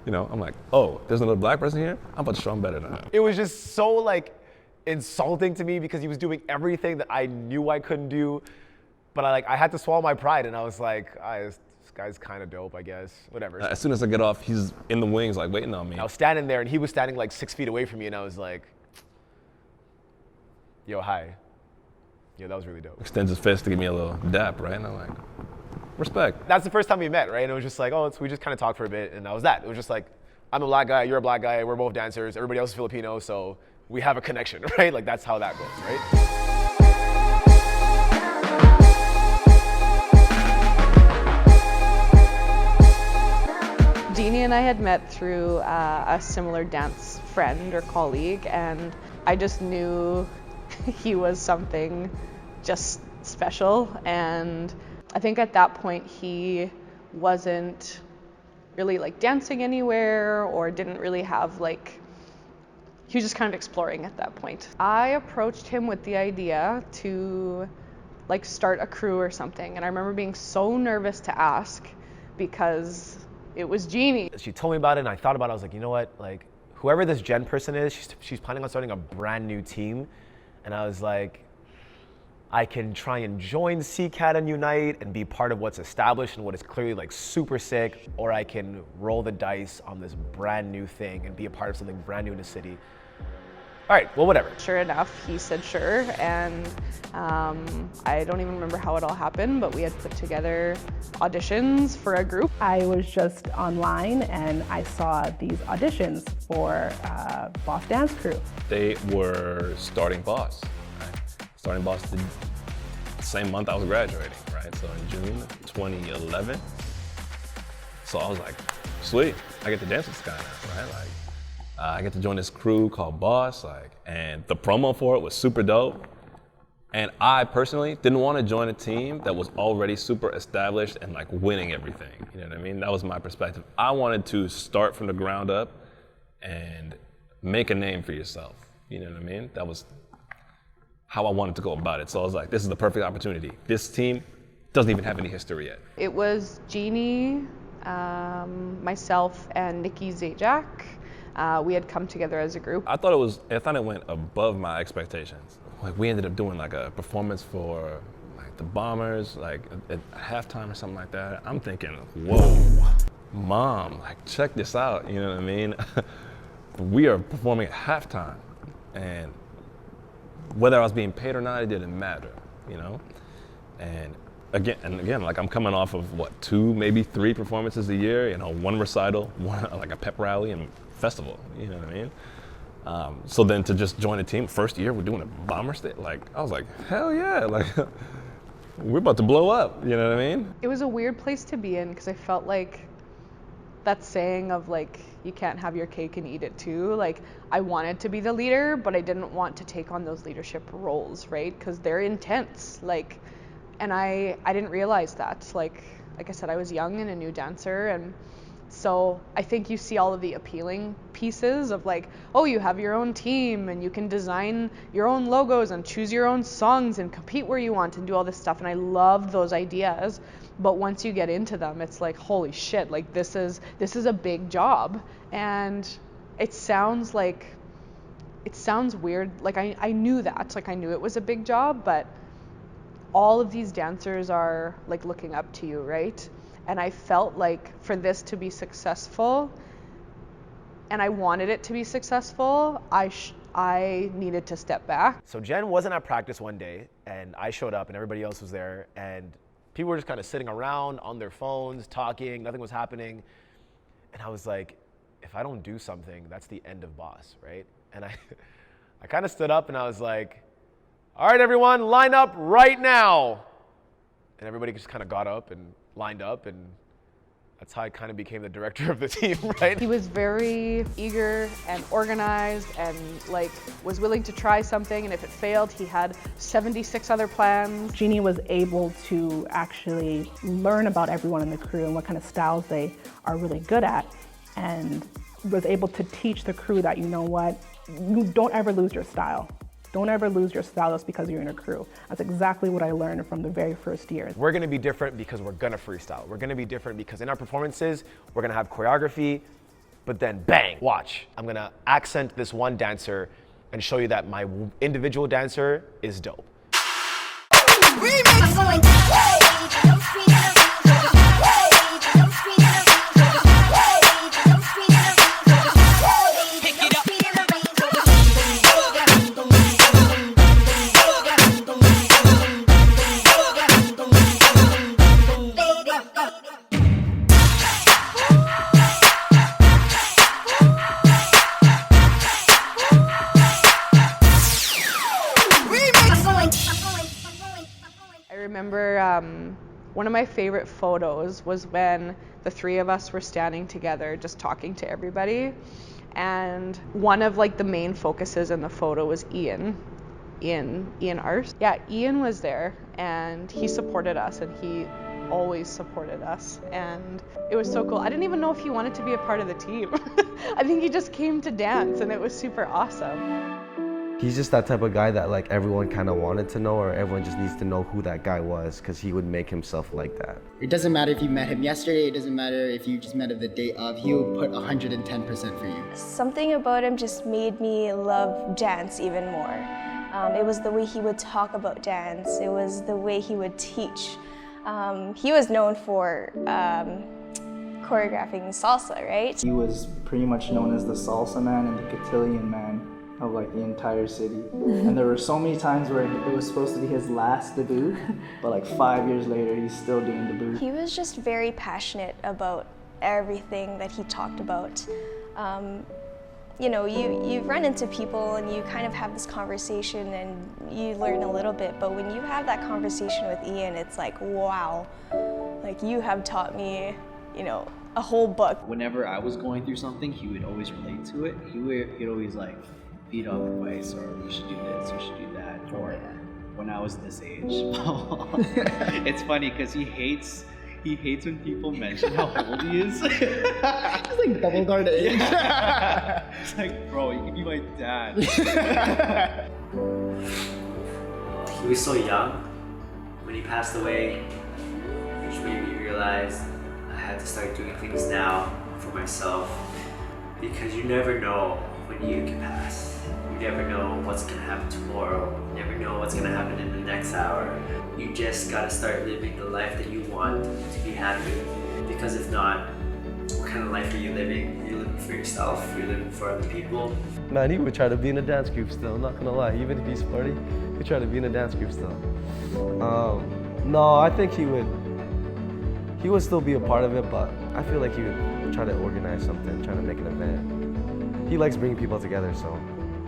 I'm like, oh, there's another black person here? I'm about to show him better than him. It was just so like insulting to me because he was doing everything that I knew I couldn't do, but I had to swallow my pride, and I was like, this guy's kind of dope, I guess, whatever. As soon as I get off, he's in the wings, like waiting on me. I was standing there, and he was standing like 6 feet away from me, and I was like, yo, hi. Yeah, that was really dope. Extends his fist to give me a little dap, right? And I'm like, respect. That's the first time we met, right? And it was just like, we just kind of talked for a bit, and that was that. It was just like, I'm a black guy, you're a black guy, we're both dancers, everybody else is Filipino, so we have a connection, right? Like, that's how that goes, right? GeNie and I had met through a similar dance friend or colleague, and I just knew he was something just special. And I think at that point he wasn't really like dancing anywhere, or didn't really have he was just kind of exploring at that point. I approached him with the idea to start a crew or something, and I remember being so nervous to ask because it was GeNie. She told me about it, and I thought about it. I was like, you know what? Whoever this Jen person is, she's planning on starting a brand new team. And I was like, I can try and join CCAT and Unite and be part of what's established and what is clearly super sick, or I can roll the dice on this brand new thing and be a part of something brand new in the city. All right, well, whatever. Sure enough, he said sure, and I don't even remember how it all happened, but we had put together auditions for a group. I was just online and I saw these auditions for Boss Dance Crew. They were starting Boss, right? Starting Boss the same month I was graduating, right? So in June 2011. So I was like, sweet, I get to dance with this guy now, right? I get to join this crew called Boss, and the promo for it was super dope. And I personally didn't want to join a team that was already super established and winning everything. You know what I mean? That was my perspective. I wanted to start from the ground up and make a name for yourself. You know what I mean? That was how I wanted to go about it. So I was like, this is the perfect opportunity. This team doesn't even have any history yet. It was GeNie, myself and Nikki Zajac. We had come together as a group. I thought it went above my expectations. Like we ended up doing like a performance for like the Bombers, like at halftime or something like that. I'm thinking, whoa, Mom, like check this out, you know what I mean? We are performing at halftime, and whether I was being paid or not, it didn't matter, you know? And again, like I'm coming off of what, 2, maybe 3 performances a year, you know, 1 recital, 1 like a pep rally and festival, you know what I mean? So then to just join a team, first year we're doing a Bomber stage, like I was like, hell yeah, like we're about to blow up, you know what I mean? It was a weird place to be in because I felt like that saying of like, you can't have your cake and eat it too. Like I wanted to be the leader, but I didn't want to take on those leadership roles, right? Because they're intense, like, and I didn't realize that. Like I said, I was young and a new dancer, and so I think you see all of the appealing pieces of like, oh, you have your own team and you can design your own logos and choose your own songs and compete where you want and do all this stuff. And I loved those ideas. But once you get into them, it's like, holy shit, like this is a big job. And it sounds weird. Like I knew that, like I knew it was a big job, but all of these dancers are like looking up to you, right? And I felt like for this to be successful, and I wanted it to be successful, I needed to step back. So Jen wasn't at practice one day, and I showed up and everybody else was there, and people were just kind of sitting around on their phones, talking, nothing was happening. And I was like, if I don't do something, that's the end of Boss, right? And I kind of stood up and I was like, all right, everyone, line up right now. And everybody just kind of got up and lined up, and that's how I kind of became the director of the team, right? He was very eager and organized and like was willing to try something, and if it failed, he had 76 other plans. GeNie was able to actually learn about everyone in the crew and what kind of styles they are really good at, and was able to teach the crew that, you know what, you don't ever lose your style. Don't ever lose your style just because you're in a crew. That's exactly what I learned from the very first year. We're gonna be different because we're gonna freestyle. We're gonna be different because in our performances, we're gonna have choreography, but then bang, watch. I'm gonna accent this one dancer and show you that my individual dancer is dope. I remember one of my favorite photos was when the 3 of us were standing together just talking to everybody, and one of like the main focuses in the photo was Ian Arce. Yeah, Ian was there and he supported us, and he always supported us, and it was so cool. I didn't even know if he wanted to be a part of the team. I think he just came to dance, and it was super awesome. He's just that type of guy that like everyone kind of wanted to know, or everyone just needs to know who that guy was, because he would make himself like that. It doesn't matter if you met him yesterday, it doesn't matter if you just met him the day of, he will put 110% for you. Something about him just made me love dance even more. It was the way he would talk about dance, it was the way he would teach. He was known for choreographing salsa, right? He was pretty much known as the salsa man and the cotillion man of like the entire city. And there were so many times where it was supposed to be his last debut, but like 5 years later, he's still doing debut. He was just very passionate about everything that he talked about. You know, you run into people and you kind of have this conversation and you learn a little bit, but when you have that conversation with Ian, it's like, wow, like you have taught me, you know, a whole book. Whenever I was going through something, he would always relate to it. He'd always like feed off advice, or we should do this, we should do that. Or when I was this age, it's funny because he hates when people mention how old he is. It's like double guard age. Yeah. It's like, bro, you can be my dad. He was so young when he passed away, which made me realize I had to start doing things now for myself, because you never know when you can pass. You never know what's gonna happen tomorrow. You never know what's gonna happen in the next hour. You just gotta start living the life that you want to be happy, because if not, what kind of life are you living? You're living for yourself, you're living for other people. Man, he would try to be in a dance group still, not gonna lie. Even if he's sporty, he'd try to be in a dance group still. No, I think he would still be a part of it, but I feel like he would try to organize something, try to make an event. He likes bringing people together, so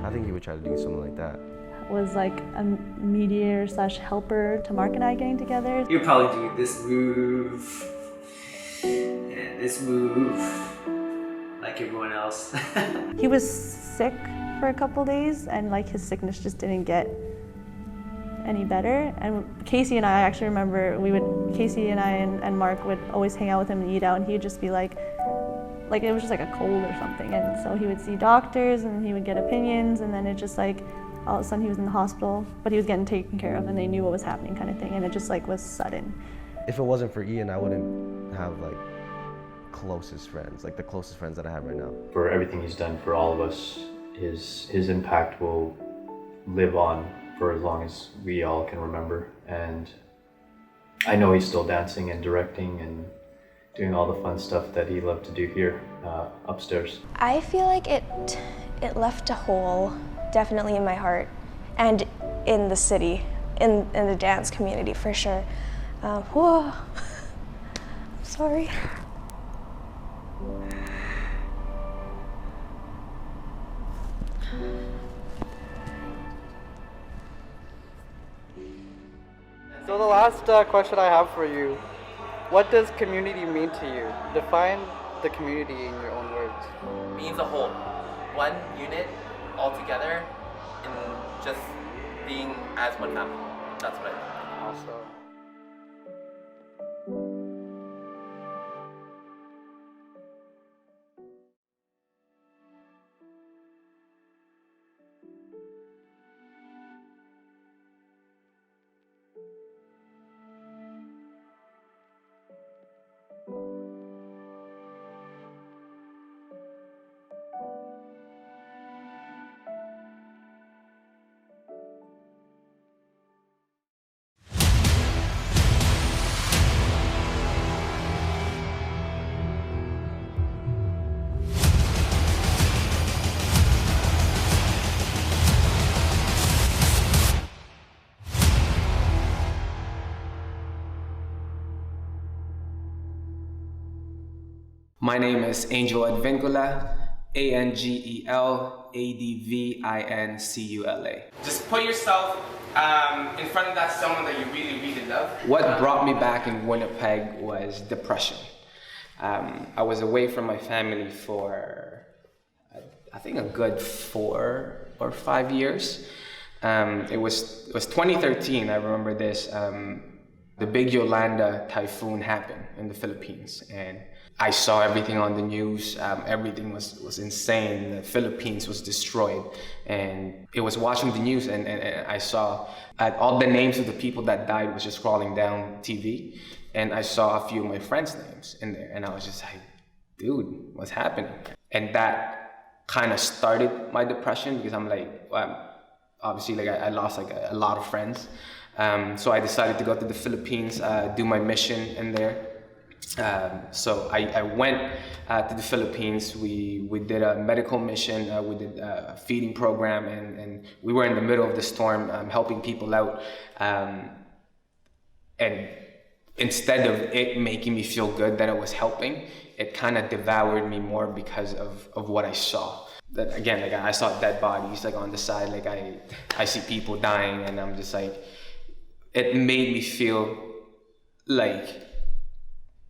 I think he would try to do something like that. Was like a mediator / helper to Mark and I getting together. You're probably doing this move and this move like everyone else. He was sick for a couple days, and like his sickness just didn't get any better. And Casey and I actually remember Casey and I and Mark would always hang out with him and eat out, and he'd just be like it was just like a cold or something. And so he would see doctors and he would get opinions, and then it just like all of a sudden he was in the hospital, but he was getting taken care of and they knew what was happening kind of thing, and it just like was sudden. If it wasn't for Ian, I wouldn't have like closest friends, like the closest friends that I have right now. For everything he's done for all of us, his impact will live on for as long as we all can remember. And I know he's still dancing and directing and doing all the fun stuff that he loved to do here upstairs. I feel like it left a hole definitely in my heart and in the city, in the dance community for sure. Whoa, sorry. So the last question I have for you, what does community mean to you? Define the community in your own words. Means a whole. One unit all together in just being as one family. That's what I mean. Awesome. My name is Angel Advincula, ANGELADVINCULA. Just put yourself in front of that someone that you really, really love. What brought me back in Winnipeg was depression. I was away from my family for, I think, a good 4 or 5 years. It was 2013, I remember this. The big Yolanda typhoon happened in the Philippines, and I saw everything on the news. Everything was insane. The Philippines was destroyed, and it was watching the news, and I saw all the names of the people that died was just scrolling down TV, and I saw a few of my friends' names in there, and I was just like, dude, what's happening? And that kind of started my depression, because I'm like, obviously, like I lost like a lot of friends. So I decided to go to the Philippines, do my mission in there. So I went to the Philippines. We did a medical mission, we did a feeding program, and we were in the middle of the storm, helping people out. And instead of it making me feel good that it was helping, it kind of devoured me more because of what I saw. That, again, like I saw dead bodies like on the side, like I see people dying, and I'm just like, it made me feel like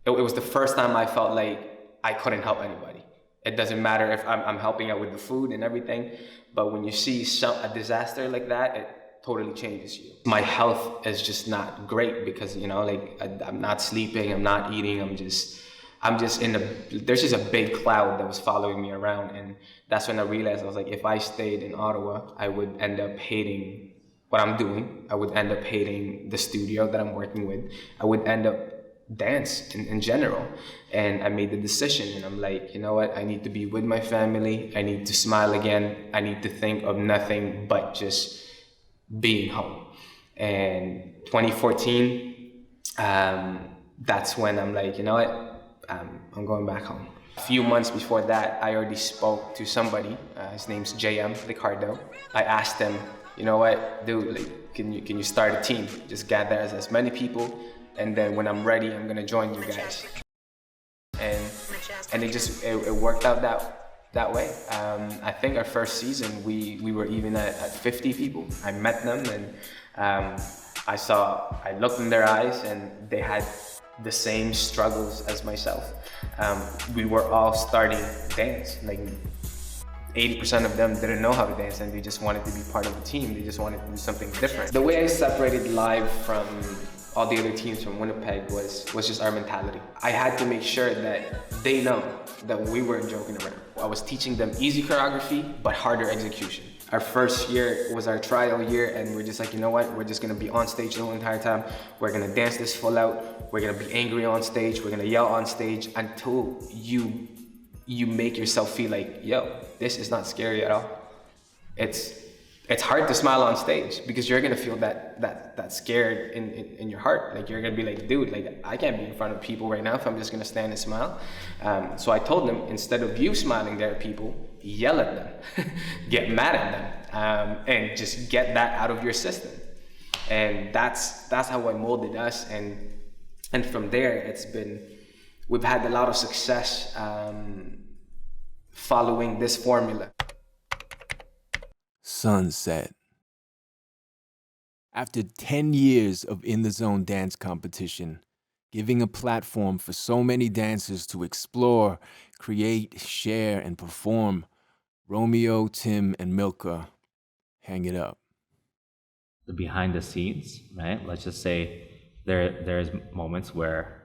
it was the first time I felt like I couldn't help anybody. It doesn't matter if I'm helping out with the food and everything, but when you see a disaster like that, it totally changes you. My health is just not great because, you know, like I'm not sleeping, I'm not eating, I'm just there's just a big cloud that was following me around, and that's when I realized, I was like, if I stayed in Ottawa, I would end up hating what I'm doing. I would end up hating the studio that I'm working with. I would end up dance in general. And I made the decision, and I'm like, you know what, I need to be with my family, I need to smile again, I need to think of nothing but just being home. And 2014, that's when I'm like, you know what, I'm going back home. A few months before that, I already spoke to somebody, his name's JM Ricardo. I asked him, you know what, dude, like, can you start a team? Just gather as many people, and then when I'm ready, I'm gonna join you guys. And it worked out that way. I think our first season, we were even at 50 people. I met them, and I looked in their eyes, and they had the same struggles as myself. We were all starting dance. Like 80% of them didn't know how to dance, and they just wanted to be part of the team. They just wanted to do something different. The way I separated live from all the other teams from Winnipeg was just our mentality. I had to make sure that they know that we weren't joking around. I was teaching them easy choreography, but harder execution. Our first year was our trial year, and we're just like, you know what, we're just gonna be on stage the whole entire time. We're gonna dance this full out. We're gonna be angry on stage. We're gonna yell on stage until you make yourself feel like, yo, this is not scary at all. It's hard to smile on stage because you're gonna feel that scared in your heart. Like, you're gonna be like, dude, like, I can't be in front of people right now if I'm just gonna stand and smile. So I told them, instead of you smiling there at people, yell at them, get mad at them, and just get that out of your system. And that's how I molded us. And from there, we've had a lot of success following this formula. Sunset. After 10 years of In the Zone dance competition, giving a platform for so many dancers to explore, create, share, and perform, Romeo, Tim, and Milka hang it up. The behind the scenes, right? Let's just say there's moments where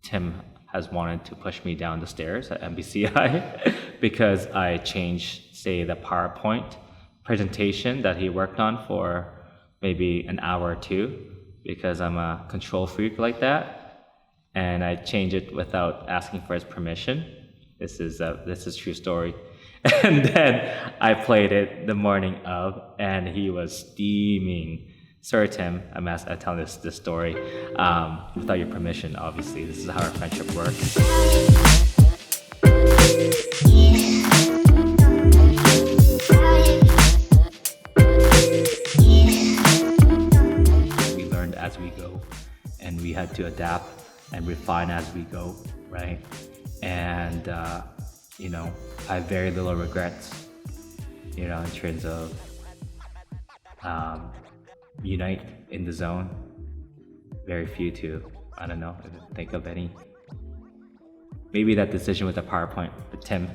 Tim has wanted to push me down the stairs at MBCI because I changed, say, the PowerPoint presentation that he worked on for maybe an hour or two, because I'm a control freak like that, and I changed it without asking for his permission. This is true story. And then I played it the morning of, and he was steaming. Sorry, Tim, I'm telling this story without your permission, obviously. This is how our friendship works. We learned as we go, and we had to adapt and refine as we go, right? And, I have very little regrets, in terms of Unite in the Zone. Very few to, I don't know, think of any. Maybe that decision with the PowerPoint, but Tim,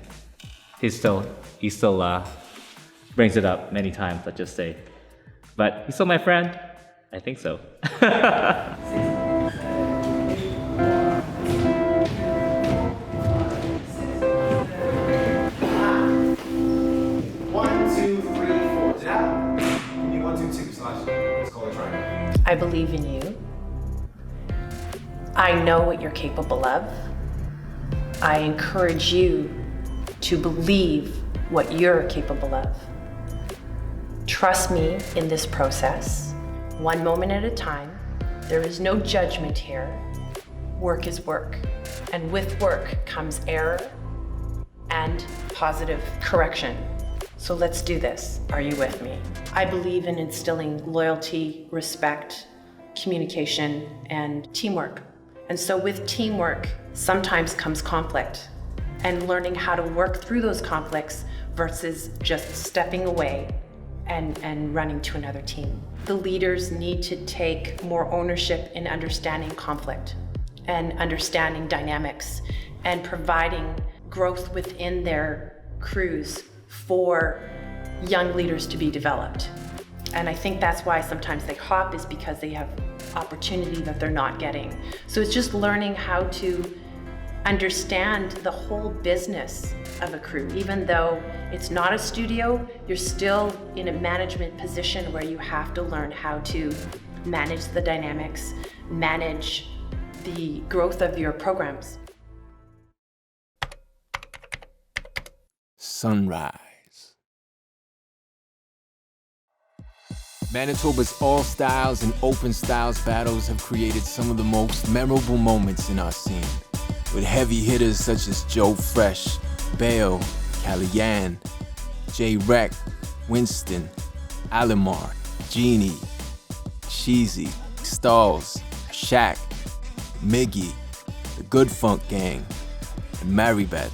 he still brings it up many times, let's just say. But he's still my friend? I think so. I believe in you. I know what you're capable of. I encourage you to believe what you're capable of. Trust me in this process, one moment at a time. There is no judgment here. Work is work, and with work comes error and positive correction. So let's do this. Are you with me? I believe in instilling loyalty, respect, communication, and teamwork. And so with teamwork, sometimes comes conflict, and learning how to work through those conflicts versus just stepping away and running to another team. The leaders need to take more ownership in understanding conflict and understanding dynamics and providing growth within their crews for young leaders to be developed. And I think that's why sometimes they hop, is because they have opportunity that they're not getting. So it's just learning how to understand the whole business of a crew. Even though it's not a studio, you're still in a management position where you have to learn how to manage the dynamics, manage the growth of your programs. Sunrise. Manitoba's all styles and open styles battles have created some of the most memorable moments in our scene, with heavy hitters such as Joe Fresh, Bale, Calian, J. Rec, Winston, Alimar, GeNie, Cheesy, Stalls, Shaq, Miggy, the Good Funk Gang, and Marybeth.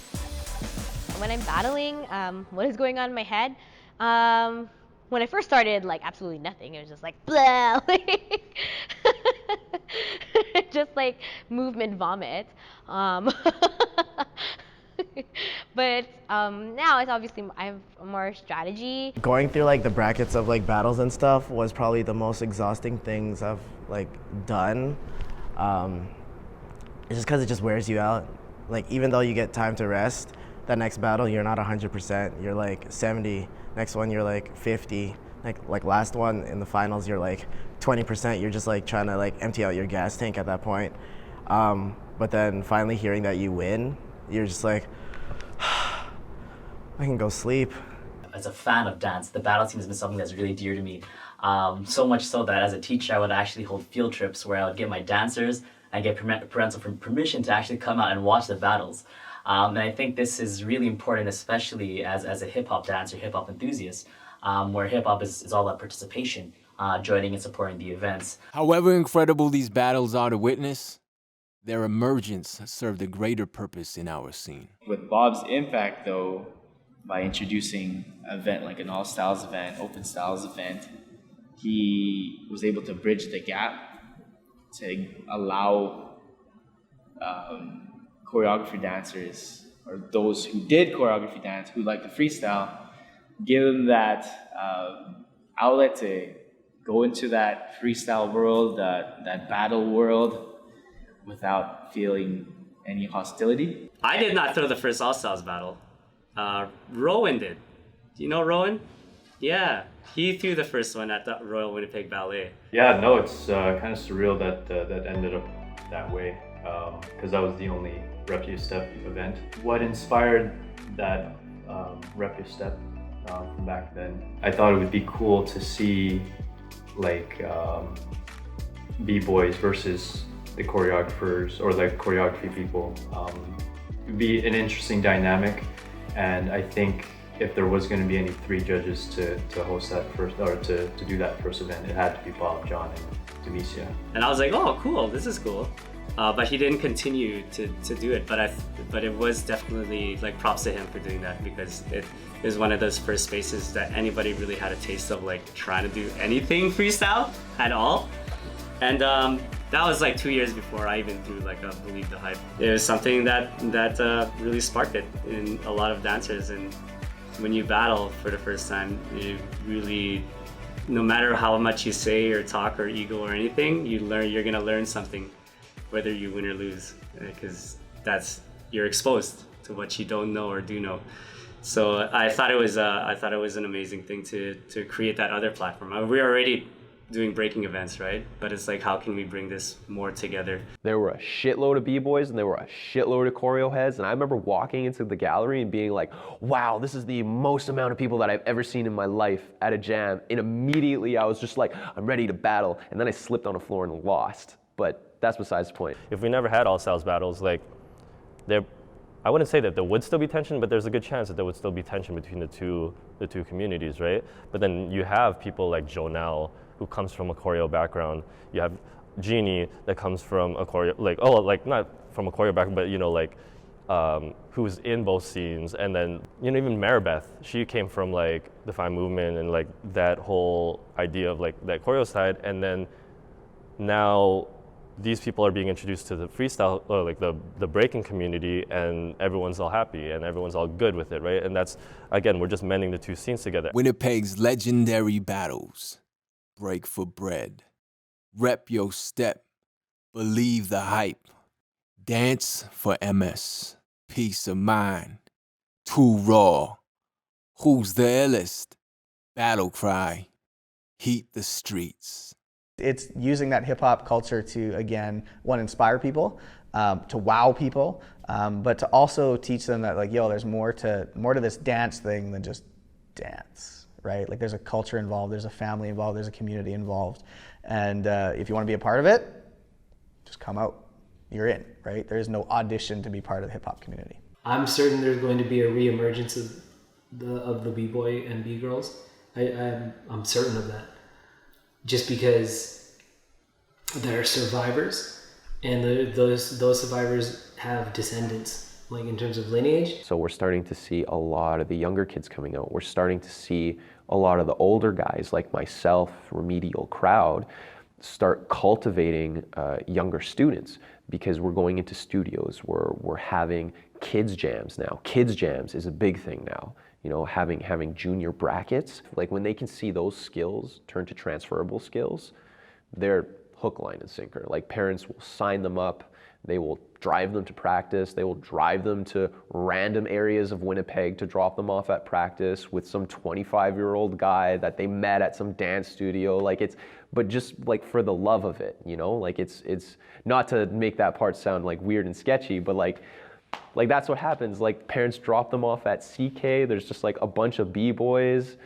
When I'm battling, what is going on in my head? When I first started, like absolutely nothing. It was just like blah, just like movement vomit. But now it's obviously I have more strategy. Going through like the brackets of like battles and stuff was probably the most exhausting things I've like done. It's just because it just wears you out. Like even though you get time to rest, that next battle you're not 100%. You're like 70. Next one you're like 50. Like last one in the finals you're like 20%. You're just like trying to like empty out your gas tank at that point. But then finally hearing that you win, you're just like, I can go sleep. As a fan of dance, the battle scene has been something that's really dear to me. So much so that as a teacher, I would actually hold field trips where I would get my dancers and get parental permission to actually come out and watch the battles. And I think this is really important, especially as a hip-hop dancer, hip-hop enthusiast, where hip-hop is all about participation, joining and supporting the events. However incredible these battles are to witness, their emergence served a greater purpose in our scene. With Bob's impact, though, by introducing an event like an all-styles event, open styles event, he was able to bridge the gap to allow choreography dancers, or those who did choreography dance, who like the freestyle, give them that outlet to go into that freestyle world, that battle world, without feeling any hostility. I did not throw the first All Styles battle. Rowan did. Do you know Rowan? Yeah, he threw the first one at the Royal Winnipeg Ballet. Yeah, no, it's kind of surreal that that ended up that way, because that was the only Rep-U-Step event. What inspired that Rep-U-Step from back then? I thought it would be cool to see like b-boys versus the choreographers or the choreography people. It'd be an interesting dynamic, and I think if there was going to be any three judges to host that first, or to do that first event, it had to be Bob, John, and Demesia. And I was like, oh, cool, this is cool. But he didn't continue to do it. But it was definitely like props to him for doing that, because it is one of those first spaces that anybody really had a taste of like trying to do anything freestyle at all. And that was like 2 years before I even threw like a Believe the Hype. It was something that really sparked it in a lot of dancers. And when you battle for the first time, you really, no matter how much you say or talk or ego or anything, you're gonna learn something, whether you win or lose, because you're exposed to what you don't know or do know. So I thought it was an amazing thing to create that other platform. We're already doing breaking events, right? But it's like, how can we bring this more together? There were a shitload of b-boys and there were a shitload of choreo heads, and I remember walking into the gallery and being like, wow, this is the most amount of people that I've ever seen in my life at a jam. And immediately I was just like, I'm ready to battle. And then I slipped on the floor and lost. But that's besides the point. If we never had all styles battles, like I wouldn't say that there would still be tension, but there's a good chance that there would still be tension between the two communities, right? But then you have people like Jonelle, who comes from a choreo background. You have GeNie that comes from a choreo, not from a choreo background, but who's in both scenes. And then even Marybeth, she came from like the Fine Movement and like that whole idea of like that choreo side. And then now these people are being introduced to the freestyle, or like the breaking community, and everyone's all happy and everyone's all good with it, right? And that's, again, we're just mending the two scenes together. Winnipeg's legendary battles. Break for bread. Rep your step. Believe the hype. Dance for MS. Peace of mind. Too raw. Who's the illest? Battle cry. Heat the streets. It's using that hip hop culture to, again, one, inspire people, to wow people, but to also teach them that, like, yo, there's more to this dance thing than just dance, right? Like, there's a culture involved, there's a family involved, there's a community involved, and if you want to be a part of it, just come out. You're in, right? There is no audition to be part of the hip hop community. I'm certain there's going to be a re-emergence of the b-boy and b-girls. I'm certain of that. Just because they're survivors, and those survivors have descendants, like in terms of lineage. So we're starting to see a lot of the younger kids coming out. We're starting to see a lot of the older guys like myself, Remedial Crowd, start cultivating younger students, because we're going into studios, we're having kids jams now. Kids jams is a big thing now. You know, having junior brackets, like when they can see those skills turn to transferable skills, they're hook, line, and sinker. Like, parents will sign them up, they will drive them to practice, they will drive them to random areas of Winnipeg to drop them off at practice with some 25-year-old guy that they met at some dance studio. Like, but just like for the love of it, you know? Like, it's not to make that part sound like weird and sketchy, but like that's what happens. Like, parents drop them off at CK, there's just like a bunch of b-boys,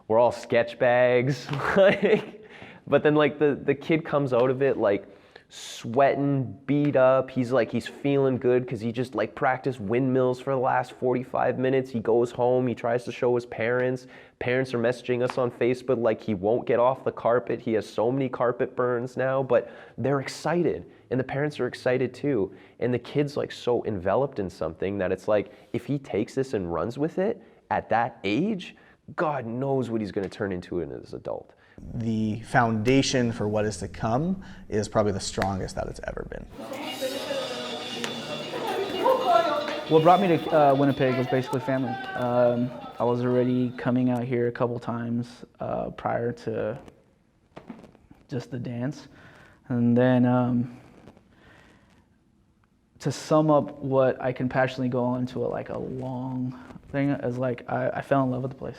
we're all sketch bags, but then like the kid comes out of it like sweating, beat up, he's feeling good because he just like practiced windmills for the last 45 minutes, he goes home, he tries to show his parents are messaging us on Facebook like he won't get off the carpet, he has so many carpet burns now, but they're excited. And the parents are excited too. And the kid's like so enveloped in something that it's like, if he takes this and runs with it at that age, God knows what he's going to turn into as an adult. The foundation for what is to come is probably the strongest that it's ever been. What brought me to Winnipeg was basically family. I was already coming out here a couple times prior to just the dance. And then to sum up what I can passionately go on to a long thing is like I fell in love with the place.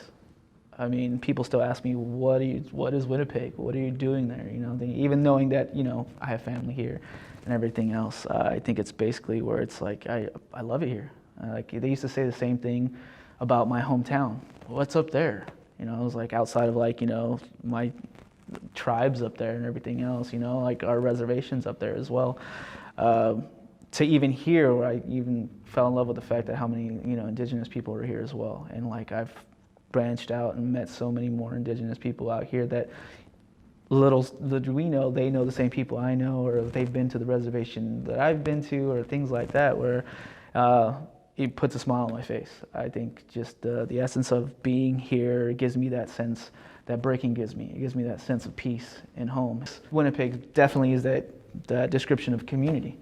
I mean, people still ask me, what is Winnipeg? What are you doing there? You know, even knowing that, you know, I have family here and everything else, I think it's basically where it's like, I love it here. Like, they used to say the same thing about my hometown. What's up there? You know, it was like outside of like, you know, my tribes up there and everything else, you know, like our reservations up there as well. To even here, where I even fell in love with the fact that how many, you know, Indigenous people are here as well. And like, I've branched out and met so many more Indigenous people out here that little do we know, they know the same people I know, or they've been to the reservation that I've been to, or things like that, where it puts a smile on my face. I think just the essence of being here gives me that sense that breaking gives me. It gives me that sense of peace and home. Winnipeg definitely is that description of community.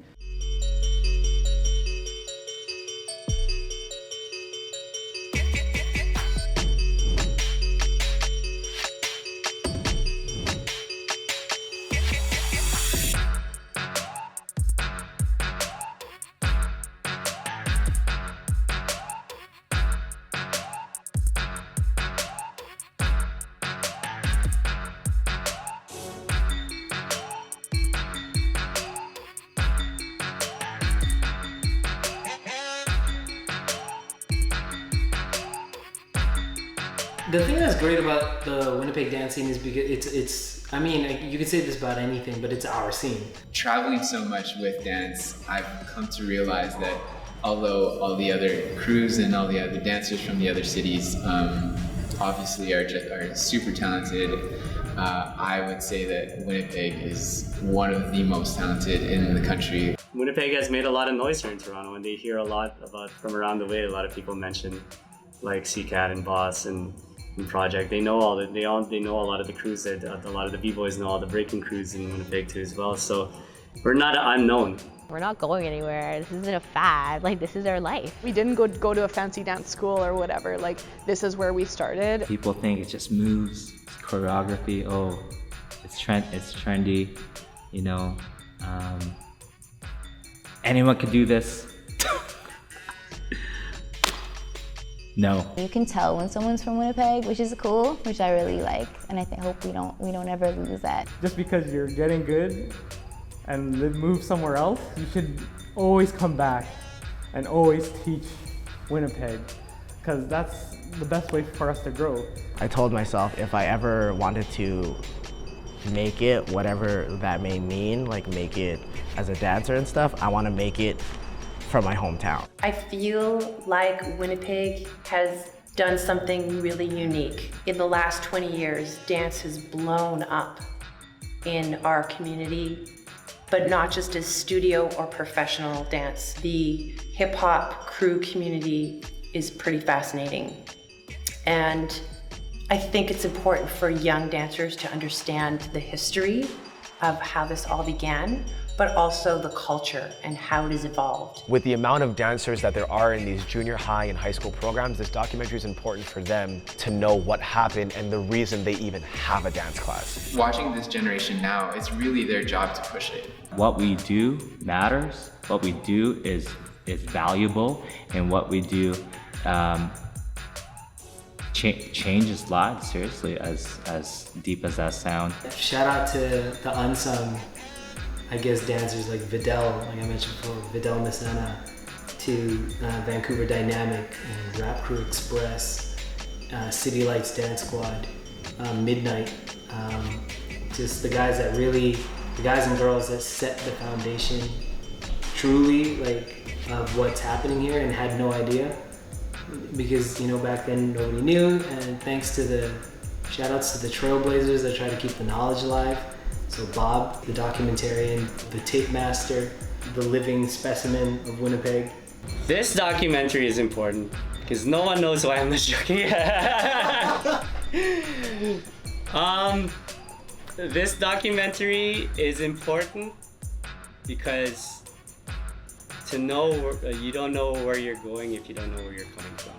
The thing that's great about the Winnipeg dance scene is because it's I mean, you could say this about anything, but it's our scene. Traveling so much with dance, I've come to realize that although all the other crews and all the other dancers from the other cities obviously are super talented, I would say that Winnipeg is one of the most talented in the country. Winnipeg has made a lot of noise here in Toronto, and they hear a lot about from around the way. A lot of people mention like CCAT and Boss and Project. They know they know a lot of the crews. That a lot of the b-boys know all the breaking crews in Winnipeg too as well. So we're not unknown. We're not going anywhere. This isn't a fad. Like, this is our life. We didn't go to a fancy dance school or whatever. Like, this is where we started. People think it just moves, it's choreography. Oh, it's trendy. You know, anyone could do this. No. You can tell when someone's from Winnipeg, which is cool, which I really like, and I hope we don't ever lose that. Just because you're getting good and then move somewhere else, you should always come back and always teach Winnipeg, because that's the best way for us to grow. I told myself if I ever wanted to make it, whatever that may mean, like make it as a dancer and stuff, I want to make it from my hometown. I feel like Winnipeg has done something really unique. In the last 20 years, dance has blown up in our community, but not just as studio or professional dance. The hip hop crew community is pretty fascinating. And I think it's important for young dancers to understand the history of how this all began, but also the culture and how it has evolved. With the amount of dancers that there are in these junior high and high school programs, this documentary is important for them to know what happened and the reason they even have a dance class. Watching this generation now, it's really their job to push it. What we do matters. What we do is valuable, and what we do changes lives, seriously, as deep as that sounds. Shout out to the unsung, I guess, dancers like Vidal, like I mentioned before, Vidal Messana, to Vancouver Dynamic and Rap Crew Express, City Lights Dance Squad, Midnight, just the guys and girls that set the foundation truly, like, of what's happening here and had no idea. Because, you know, back then nobody knew, and thanks to the shout outs to the trailblazers that try to keep the knowledge alive. So Bob, the documentarian, the tape master, the living specimen of Winnipeg. This documentary is important because no one knows why I'm a jockey. This documentary is important because to know you don't know where you're going if you don't know where you're coming from.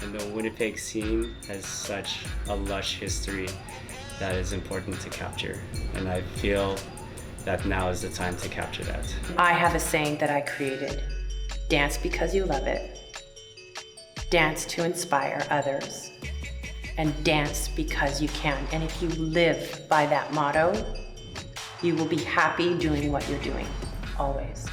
And the Winnipeg scene has such a lush history that is important to capture. And I feel that now is the time to capture that. I have a saying that I created: dance because you love it, dance to inspire others, and dance because you can. And if you live by that motto, you will be happy doing what you're doing, always.